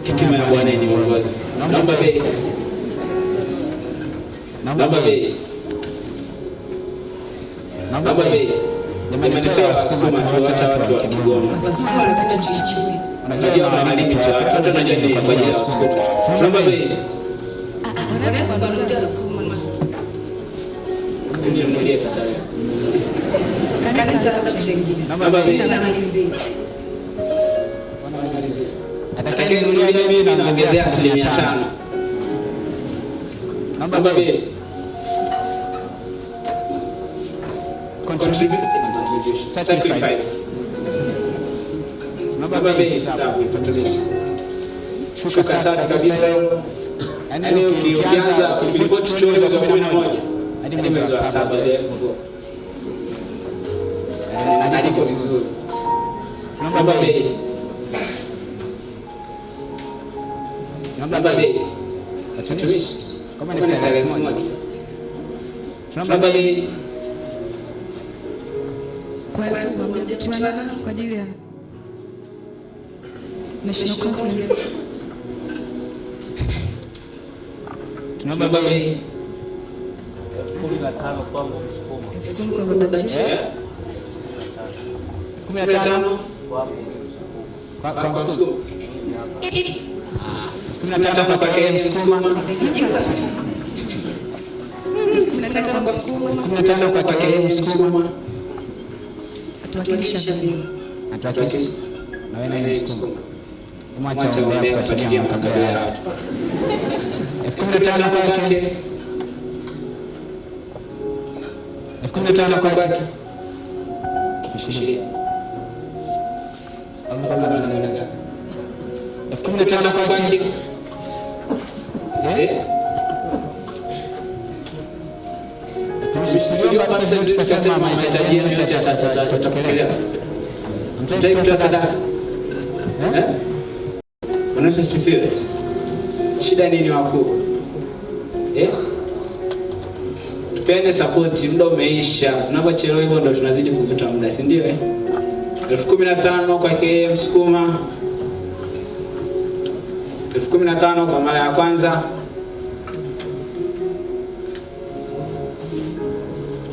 Hekima ya Bwana ni mwongozi. Naomba bei. Naomba bei. Jamani sio sukuma tu hata watu wa Kigoma. Wasukuma wanapata chichi. Unajua maana nini cha watu unajua ni kwa ajili ya sukuma. Naomba bei. Unaweza kununulia sukuma. Ndio mnulie sasa. Kanisa la mshengine. Naomba bei. Atakayenunulia mimi naongezea 5%. Naomba bei. Sacrifice. Naomba bei sababu ipatanisha. Shuka safi kabisa hilo. Yaani ukianza ukilipoti chole mwezi wa 11 hadi mwezi wa 7 ndio hadi iko vizuri. Naomba bei. Naomba bei. Watumishi. Kama ni silence moja. Naomba bei. Kwa ajili ya national conference. Tunaomba bei. 15 kwa msukuma. 15 kwa msukuma. 15 kwa kile msukuma. 15 kwa kile msukuma. Atuwakilisha mimi. Atuwakilisha. Na wewe ni msukuma. Mwacha umbea kufuatilia makabila ya watu. 15 kwake. 15 kwake. 20. 15 kwake. Tukasema mahitaji yetu yote tutapokelewa. Mtaki kutoa sadaka. Bwana sifiwe. Shida nini wakuu? Tupende support, muda umeisha. Tunapochelewa hivyo ndo tunazidi kuvuta muda, si ndio? 15,000 kwa KM Sukuma. 15,000 kwa mara ya kwanza.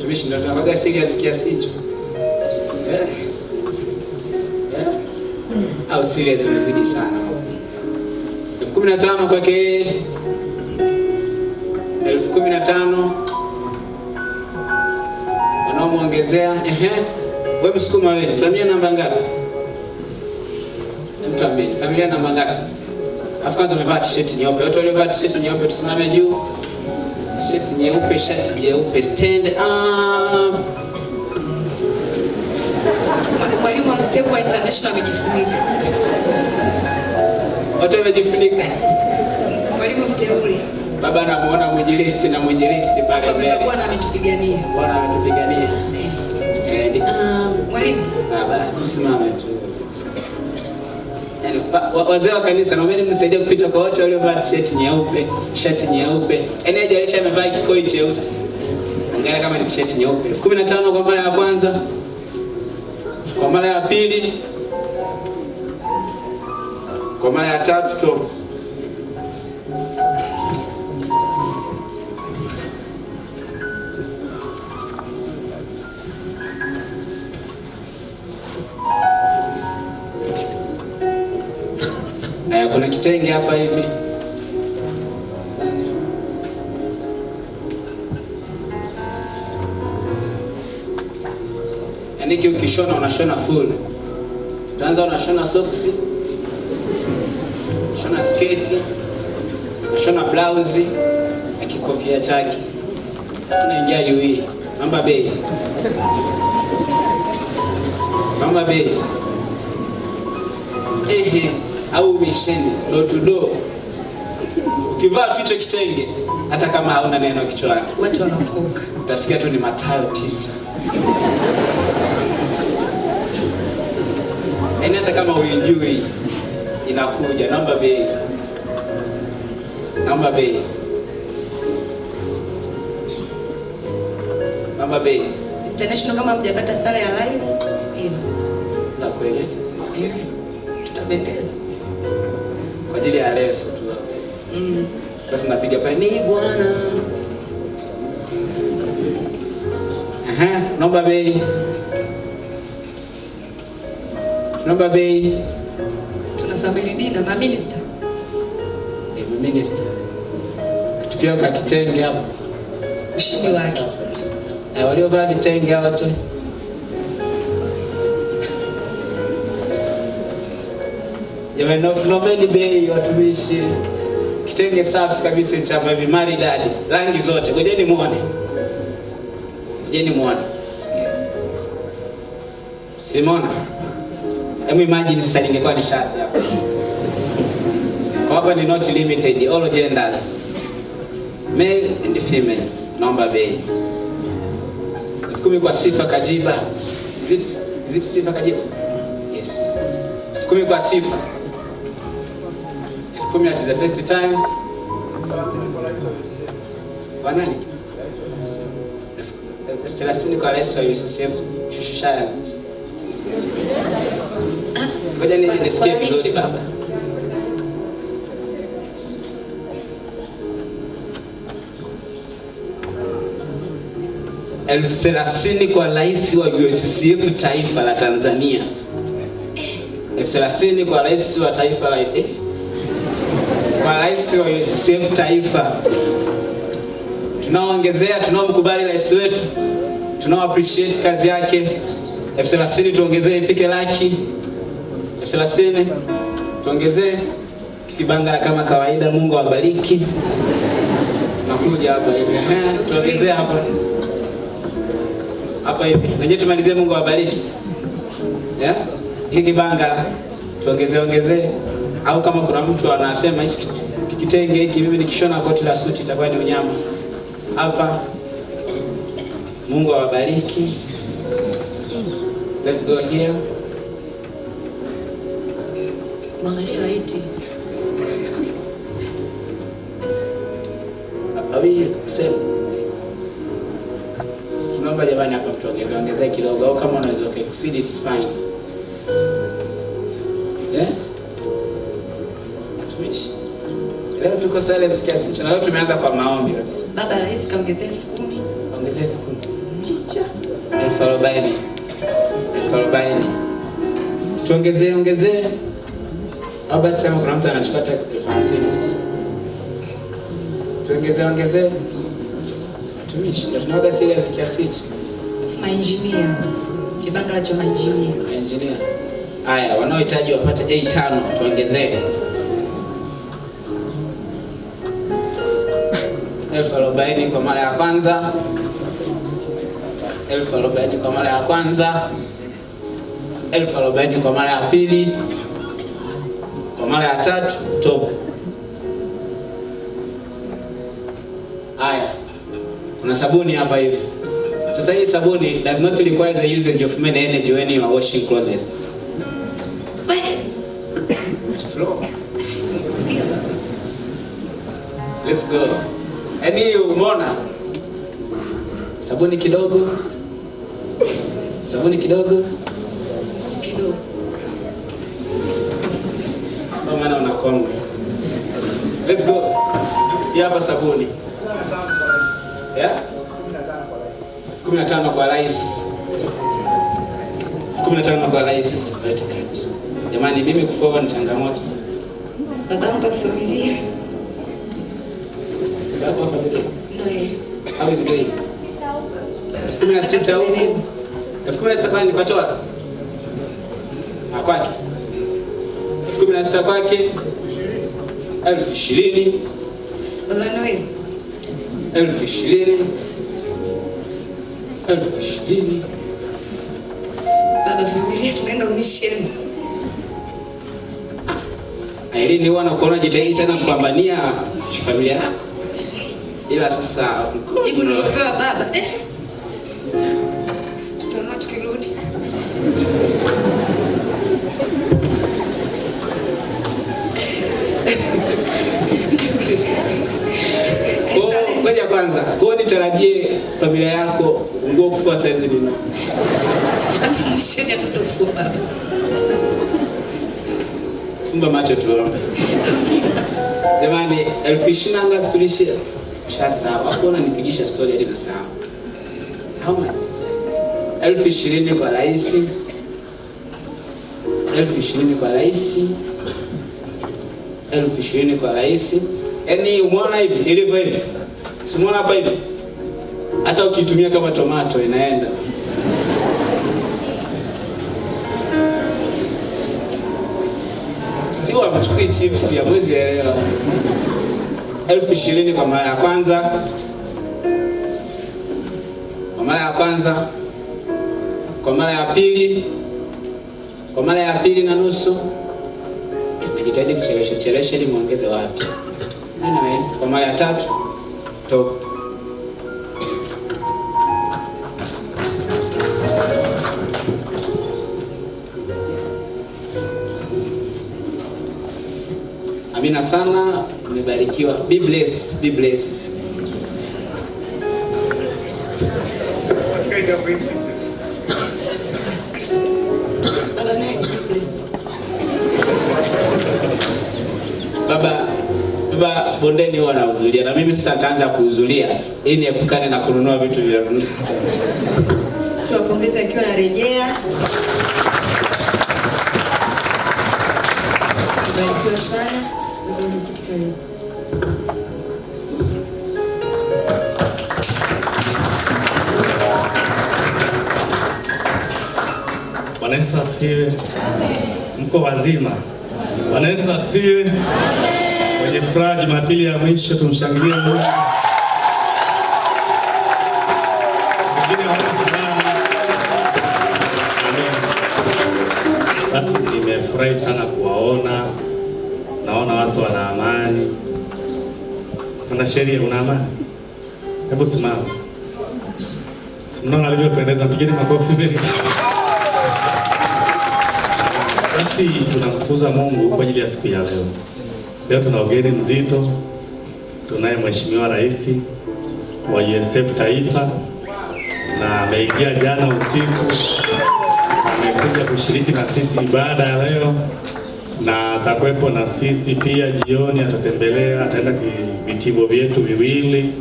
Tumishi ndio tunabaga serious kiasi hicho. Au serious imezidi sana. 15,000 kwa KM. 15,000. Wanaomuongezea wewe Msukuma wewe, familia namba ngapi? Mtu mbili. Familia namba ngapi? Afu kwanza umevaa t-shirt nyeupe. Watu waliovaa t-shirt nyeupe tusimame juu. T-shirt nyeupe, shati nyeupe, stand up. Mwalimu wa Step International amejifunika. Watu wamejifunika. Mwalimu mteule. Baba anamuona mwinjilisti na mwinjilisti pale mbele. Bwana ametupigania. Bwana ametupigania. Stand up. Mwalimu. Baba, usimame tu. Wazee wa kanisa naomba mnisaidie kupita kwa wote waliovaa t-shirt nyeupe, shati nyeupe. Hajalisha amevaa kikoi cheusi. Angalia kama ni t-shirt nyeupe. 15,000 kwa mara ya kwanza. Kwa mara ya pili. Kwa mara ya tatu stop. Kuna kitenge hapa hivi. Yaani ukishona unashona full. Utaanza unashona socks, unashona sketi, unashona blouse na kikofia chake. Unaingia UE. Namba bei. Namba bei. Au misheni door to door. Ukivaa tu hicho kitenge hata kama hauna neno kichwani, watu wanaokoka. Utasikia tu ni Mathayo 9. Yaani hata kama uijui inakuja. Namba bei. Namba bei. Namba bei. International kama mjapata sala ya live hiyo. Na kweli? Tutapendeza. Kwa ajili ya leso tu. Sasa tunapiga pale ni Bwana. Namba bei. Namba bei. Tuna family dinner na minister. Minister. Tukio kwa kitenge hapo. Ushindi wake. Waliovaa vitenge wote. Jamani, tunaomeni bei watumishi. Kitenge safi kabisa cha baby maridadi, rangi zote. Ngojeni muone. Ngojeni muone. Simona. Hebu imagine sasa ningekuwa ni shati hapa. Kwa hapa ni not limited, all genders. Male and female. Naomba bei. 10,000 kwa Sifa Kajiba. Is it Sifa Kajiba? Yes. 10,000 kwa Sifa. 10,000 at the first time. Kwa nani? 30 kwa Rais wa UCCF Shushaya. Ngoja nisikie vizuri baba. Elfu 30 kwa Rais wa UCCF taifa la Tanzania. 30 kwa Rais wa taifa la kwa Rais wa UCCF taifa. Tunaoongezea, tunaomkubali rais wetu, tunao appreciate kazi yake. 30 tuongezee ifike laki. 30 tuongezee kibanga kama kawaida. Mungu awabariki. Nakuja hapa hivi. Tuongezee hapa. Hapa hivi. Naje tumalizie Mungu awabariki. Yeah? Hiki kibanga tuongezee. Au kama kuna mtu anasema hiki kitenge hiki, mimi nikishona koti la suti itakuwa ni unyama. Hapa Mungu awabariki. Let's go here. Mwangalie laiti. Awi sema. Tunaomba jamani hapa tuongeze kidogo, au kama unaweza exceed it's fine. Yeah? Atumishi. Leo tuko silence kiasi cha leo tumeanza kwa maombi kabisa. Baba rais kaongezea 10,000. Ongezea 10,000. 40,000. Tuongezee. Au basi kama kuna mtu anachukua 50,000 sasa. Tuongezee. Atumishi, tunaoga serious kiasi hicho. Sema engineer. Kibanga cha engineer. Haya, wanaohitaji wapate A5 tuongezee. 40,000 kwa mara ya kwanza. 40,000 kwa mara ya kwanza. 40,000 kwa mara ya pili. Kwa mara ya tatu top. Haya. Kuna sabuni hapa hivi. Sasa hii sabuni does not require the usage of many energy when you are washing clothes. Let's go. Yaani umeona? Sabuni kidogo. Kwa maana unakonga. Let's go. Hii hapa sabuni. Yeah? 15 kwa rais. 15 kwa rais. Jamani mimi kufoa ni changamoto. Babangu wa familia. Baba wa familia. Noel. How is it going? 16 huko. 16 kwa ni kwa toa. Kwake. 16 kwake. 20,000. Baba Noel. 20,000. 20,000. Baba familia tunaenda umisheni. Irene huwa nakuona jitahidi sana kupambania familia yako. Ila sasa jibu nilopewa baba. Tutaona tukirudi. Ngoja kwanza. Kwa nitarajie familia yako nguo kufua size nini? Hata msheni atotofua baba. Fumba macho tuombe. Jamani 20,000 ngapi tulishia? Sasa hapo nipigisha story hadi nasahau. How much? 20,000 kwa rais. 20,000 kwa rais. 20,000 kwa rais. Yaani umeona hivi ilivyo hivi. Simuona hapa hivi. Hata ukitumia kama tomato inaenda. Sio amechukua chips ya mwezi elewa. 20,000 kwa mara ya kwanza. Kwa mara ya kwanza. Kwa mara ya pili. Kwa mara ya pili na nusu. Najitahidi kuchelewesha ili muongeze wapi. Anyway, kwa mara ya tatu top. Amina sana, umebarikiwa. Be blessed, be blessed. Baba bondeni huwa anahudhuria na mimi sasa nitaanza kuhudhuria ili niepukane na kununua vitu vya dunia. Tuwapongeze akiwa anarejea. Barikiwa sana. Ndio kitu kile. Bwana Yesu asifiwe. Mko wazima? Bwana Yesu asifiwe. Amen. Kwenye furaha Jumapili ya mwisho tumshangilie Mungu. Basi nimefurahi sana kuwaona. Naona watu wana amani. Una sheria, una amani. Hebu simama. Mnaona alivyopendeza, pigeni makofi mengi. Basi tunamtukuza Mungu kwa ajili ya siku ya leo. Leo tuna ugeni mzito. Tunaye Mheshimiwa Rais wa USF Taifa na ameingia jana usiku. Amekuja kushiriki na sisi ibada ya leo na atakuwepo na sisi pia jioni. Atatembelea, ataenda vitivo vyetu viwili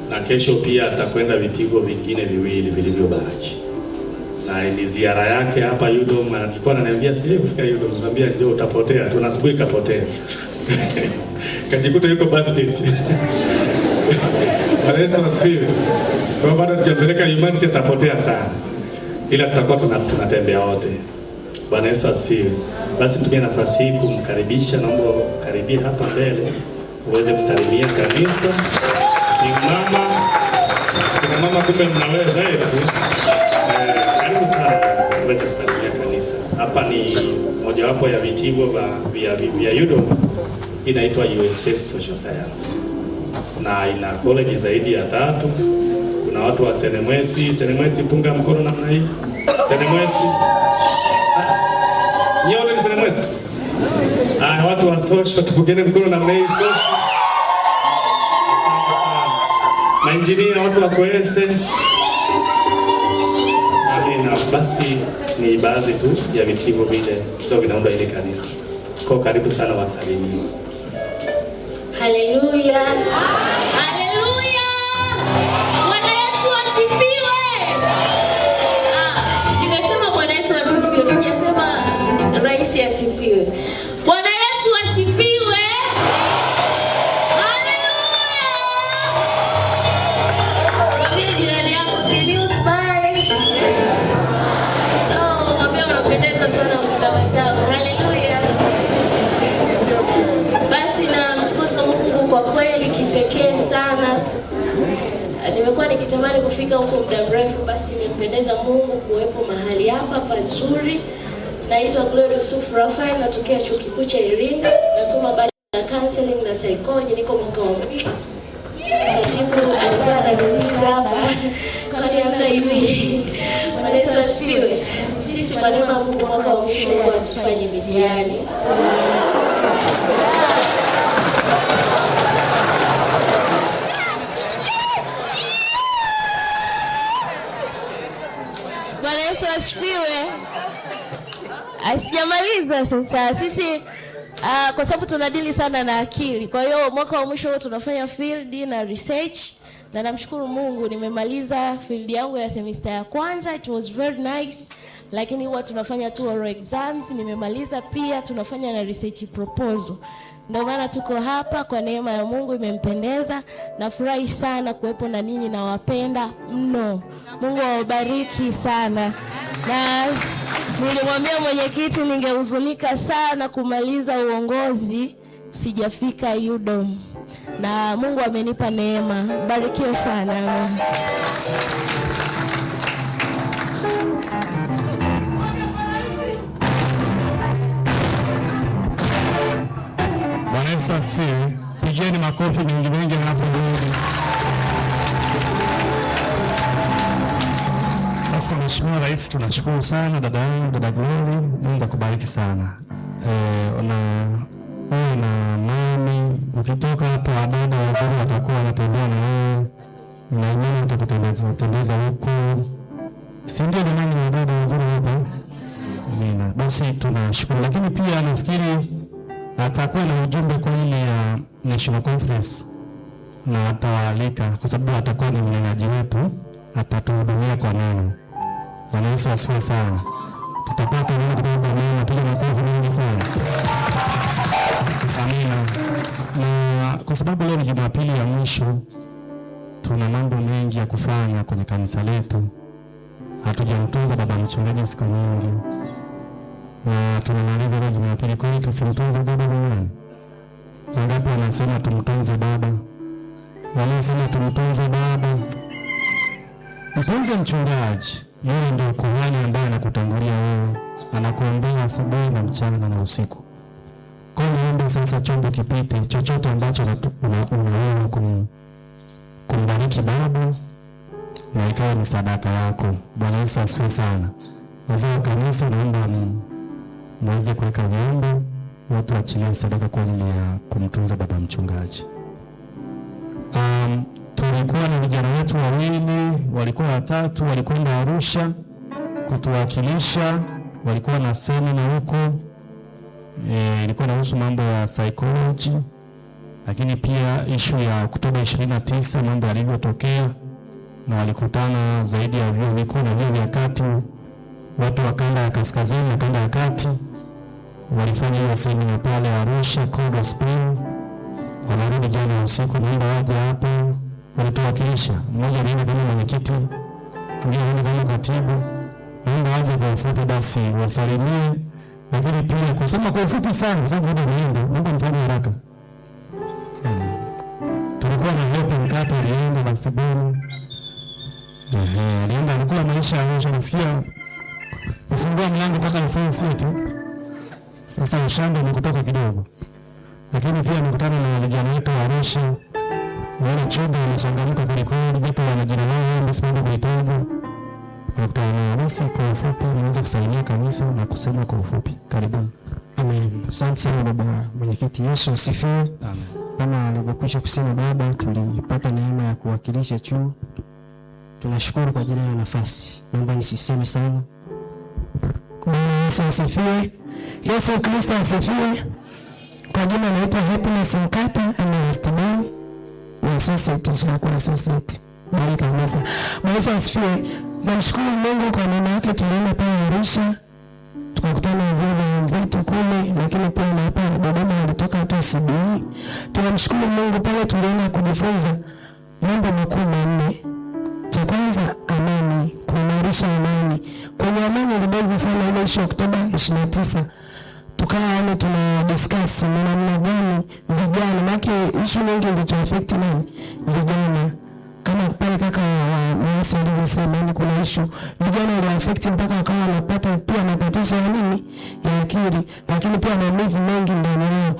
na kesho pia atakwenda vitivo vingine viwili vilivyobaki. Na ni ziara yake hapa UDOM. Alikuwa ananiambia sije kufika UDOM, niambia njoo utapotea, tunasubiri kapotea. Kajikuta yuko basket. Yesu asifiwe. Kwa bado tujapeleka humanity tapotea sana. Ila tutakuwa tunatembea wote. Bwana Yesu asifiwe. Basi tutumie nafasi hii kumkaribisha, naomba karibia hapa mbele uweze kusalimia kanisa. Kina mama kumbe mnaweza eti. Karibu sana uweze kusalimia kanisa. Hapa ni mojawapo ya vitivo vya UDOM, inaitwa USF Social Science. Na ina college zaidi ya 3. Kuna watu wa Senemwesi punga mkono namna hii. Senemwesi. Nyote ni Senemwesi. Watu wa social tupigeni mkono namna hii social. Mainjinia, watu wa Koese. Amina. Basi ni baadhi tu ya vitivo vile ndio vinaunda ile kanisa. Kwa karibu sana wasalimie. Haleluya. Haleluya. Bwana Yesu asifiwe. Nimesema Bwana Yesu asifiwe. Sijasema rais asifiwe. Bwana Yesu asifiwe. Haleluya. Mwambie jirani yako, can you smile? Oh, mwambie unapendeza sana ukitabasamu. Haleluya. Basi na mtukuza Mungu kwa kweli kipekee sana. Nimekuwa nikitamani kufika huko muda mrefu, basi imempendeza Mungu kuwepo mahali hapa pazuri. Naitwa Glory Yusuf Rafael, natokea Chuo Kikuu cha Iringa. Nasoma bachelor ya counseling na psychology, niko mwaka wa mwisho. Katibu alikuwa ananiuliza hapa kwani hamna hivi. Bwana Yesu asifiwe. Sisi kwa neema ya Mungu mwaka wa mwisho huwa tufanye mitihani. Bwana Yesu asifiwe. Asijamaliza sasa. Sisi kwa sababu tunadili sana na akili. Kwa hiyo mwaka wa mwisho tunafanya field na research. Na namshukuru Mungu nimemaliza field yangu ya semester ya kwanza. It was very nice. Lakini huwa tunafanya tu oral exams. Nimemaliza pia tunafanya na research proposal. Ndio maana tuko hapa kwa neema ya Mungu, imempendeza. Nafurahi sana kuwepo na ninyi, na wapenda mno. Mungu awabariki sana. Na nilimwambia mwenyekiti ningehuzunika sana kumaliza uongozi sijafika UDOM. Na Mungu amenipa neema. Barikiwe sana. Bwana Yesu asifiwe. Pigeni makofi mengi mengi hapo. Basi Mheshimiwa Rais, tunashukuru sana dada yangu, dada Glory. Mungu akubariki sana. Na mami ukitoka hapo wadada wazuri watakuwa wanatembea na wewe. Na mimi nitakutembeza huko. Si ndio jamani, wadada wazuri hapa? Amina. Basi tunashukuru, lakini pia nafikiri atakuwa na ujumbe kwa ile ya National Conference na atawaalika kwa sababu atakuwa ni mnenaji wetu, atatuhudumia kwa neno. Bwana Yesu asifiwe sana. Tutapata neno kutoka kwa neno, piga makofi mengi sana. Amina. Na kwa sababu leo ni Jumapili ya mwisho, tuna mambo mengi ya kufanya kwenye kanisa letu. Hatujamtunza baba mchungaji siku nyingi. Na tunamaliza leo Jumapili, kwa hiyo tusimtunze baba jamani. Wangapi wanasema tumtunze baba? Wanasema tumtunze baba. Mtunze mchungaji. Yeye ndio kuhani ambaye anakutangulia wewe. Anakuombea asubuhi na mchana na usiku. Kwa hiyo tunaomba sasa chombo kipite, chochote ambacho unaona kumbariki baba na ikawa ni sadaka yako. Bwana Yesu asifiwe sana. Wazee wa kanisa, naomba muweze kuweka vyombo, watu waachilie sadaka kwa ajili ya kumtunza baba mchungaji. Tulikuwa na vijana wetu wawili, walikuwa watatu, walikwenda Arusha kutuwakilisha, walikuwa na semina huko. Ilikuwa inahusu mambo ya psychology, lakini pia issue ya Oktoba 29 mambo yalivyotokea, na walikutana zaidi ya vyuo vikuu na vyuo vya kati, watu wa kanda ya kaskazini na kanda ya kati. Walifanya hiyo semina pale Arusha Cold Spring. Wanarudi jana usiku, naomba waje hapa walituwakilisha. Mmoja anaenda kama mwenyekiti, mwingine anaenda kama katibu. Naomba waje kwa ufupi basi wasalimie, lakini pia kusema kwa ufupi sana sababu muda unaenda, naomba mfanye haraka. Tulikuwa na hapo mkate alienda basi bwana. Alienda alikula maisha ya Arusha, nasikia kufungua mlango mpaka lisensi yote. Sasa ushamba ni kutoka kidogo. Lakini pia nikutana na vijana wetu wa Arusha. Wale chuga wanachangamka kwelikweli, japo wana jina lao msiende kuitaja. Nakutana nao basi kwa ufupi, niweze kusaidia kanisa na kusema kwa ufupi. Karibuni. Amen. Asante sana baba mwenyekiti. Yesu asifiwe. Amen. Kama alivyokwisha kusema baba, tulipata neema ya kuwakilisha chuo. Tunashukuru kwa ajili ya nafasi. Naomba nisiseme sana. Bwana Yesu asifiwe. Yesu Kristo asifiwe. Kwa jina naitwa Happiness Mkata, analyst boy wa Associate Shako Associate. Bali kabisa. Bwana Yesu asifiwe. Namshukuru Mungu kwa neema yake, tulienda pale Arusha. Tukakutana na vile wenzetu kule, lakini pia na hapa Dodoma walitoka tu CBE. Tunamshukuru Mungu, pale tulienda kujifunza mambo makuu manne. Cha kwanza, amani, kuimarisha amani. Kwenye amani ilibezi sana ile issue Oktoba 29. Tukawa tuna discuss ni namna gani vijana, maana issue nyingi ndicho affect nani? Vijana. Kama pale kaka Mwasi alivyosema, ni kuna issue vijana ndio affect mpaka wakawa wanapata pia matatizo ya nini? Ya akili, lakini pia maumivu mengi ndani yao.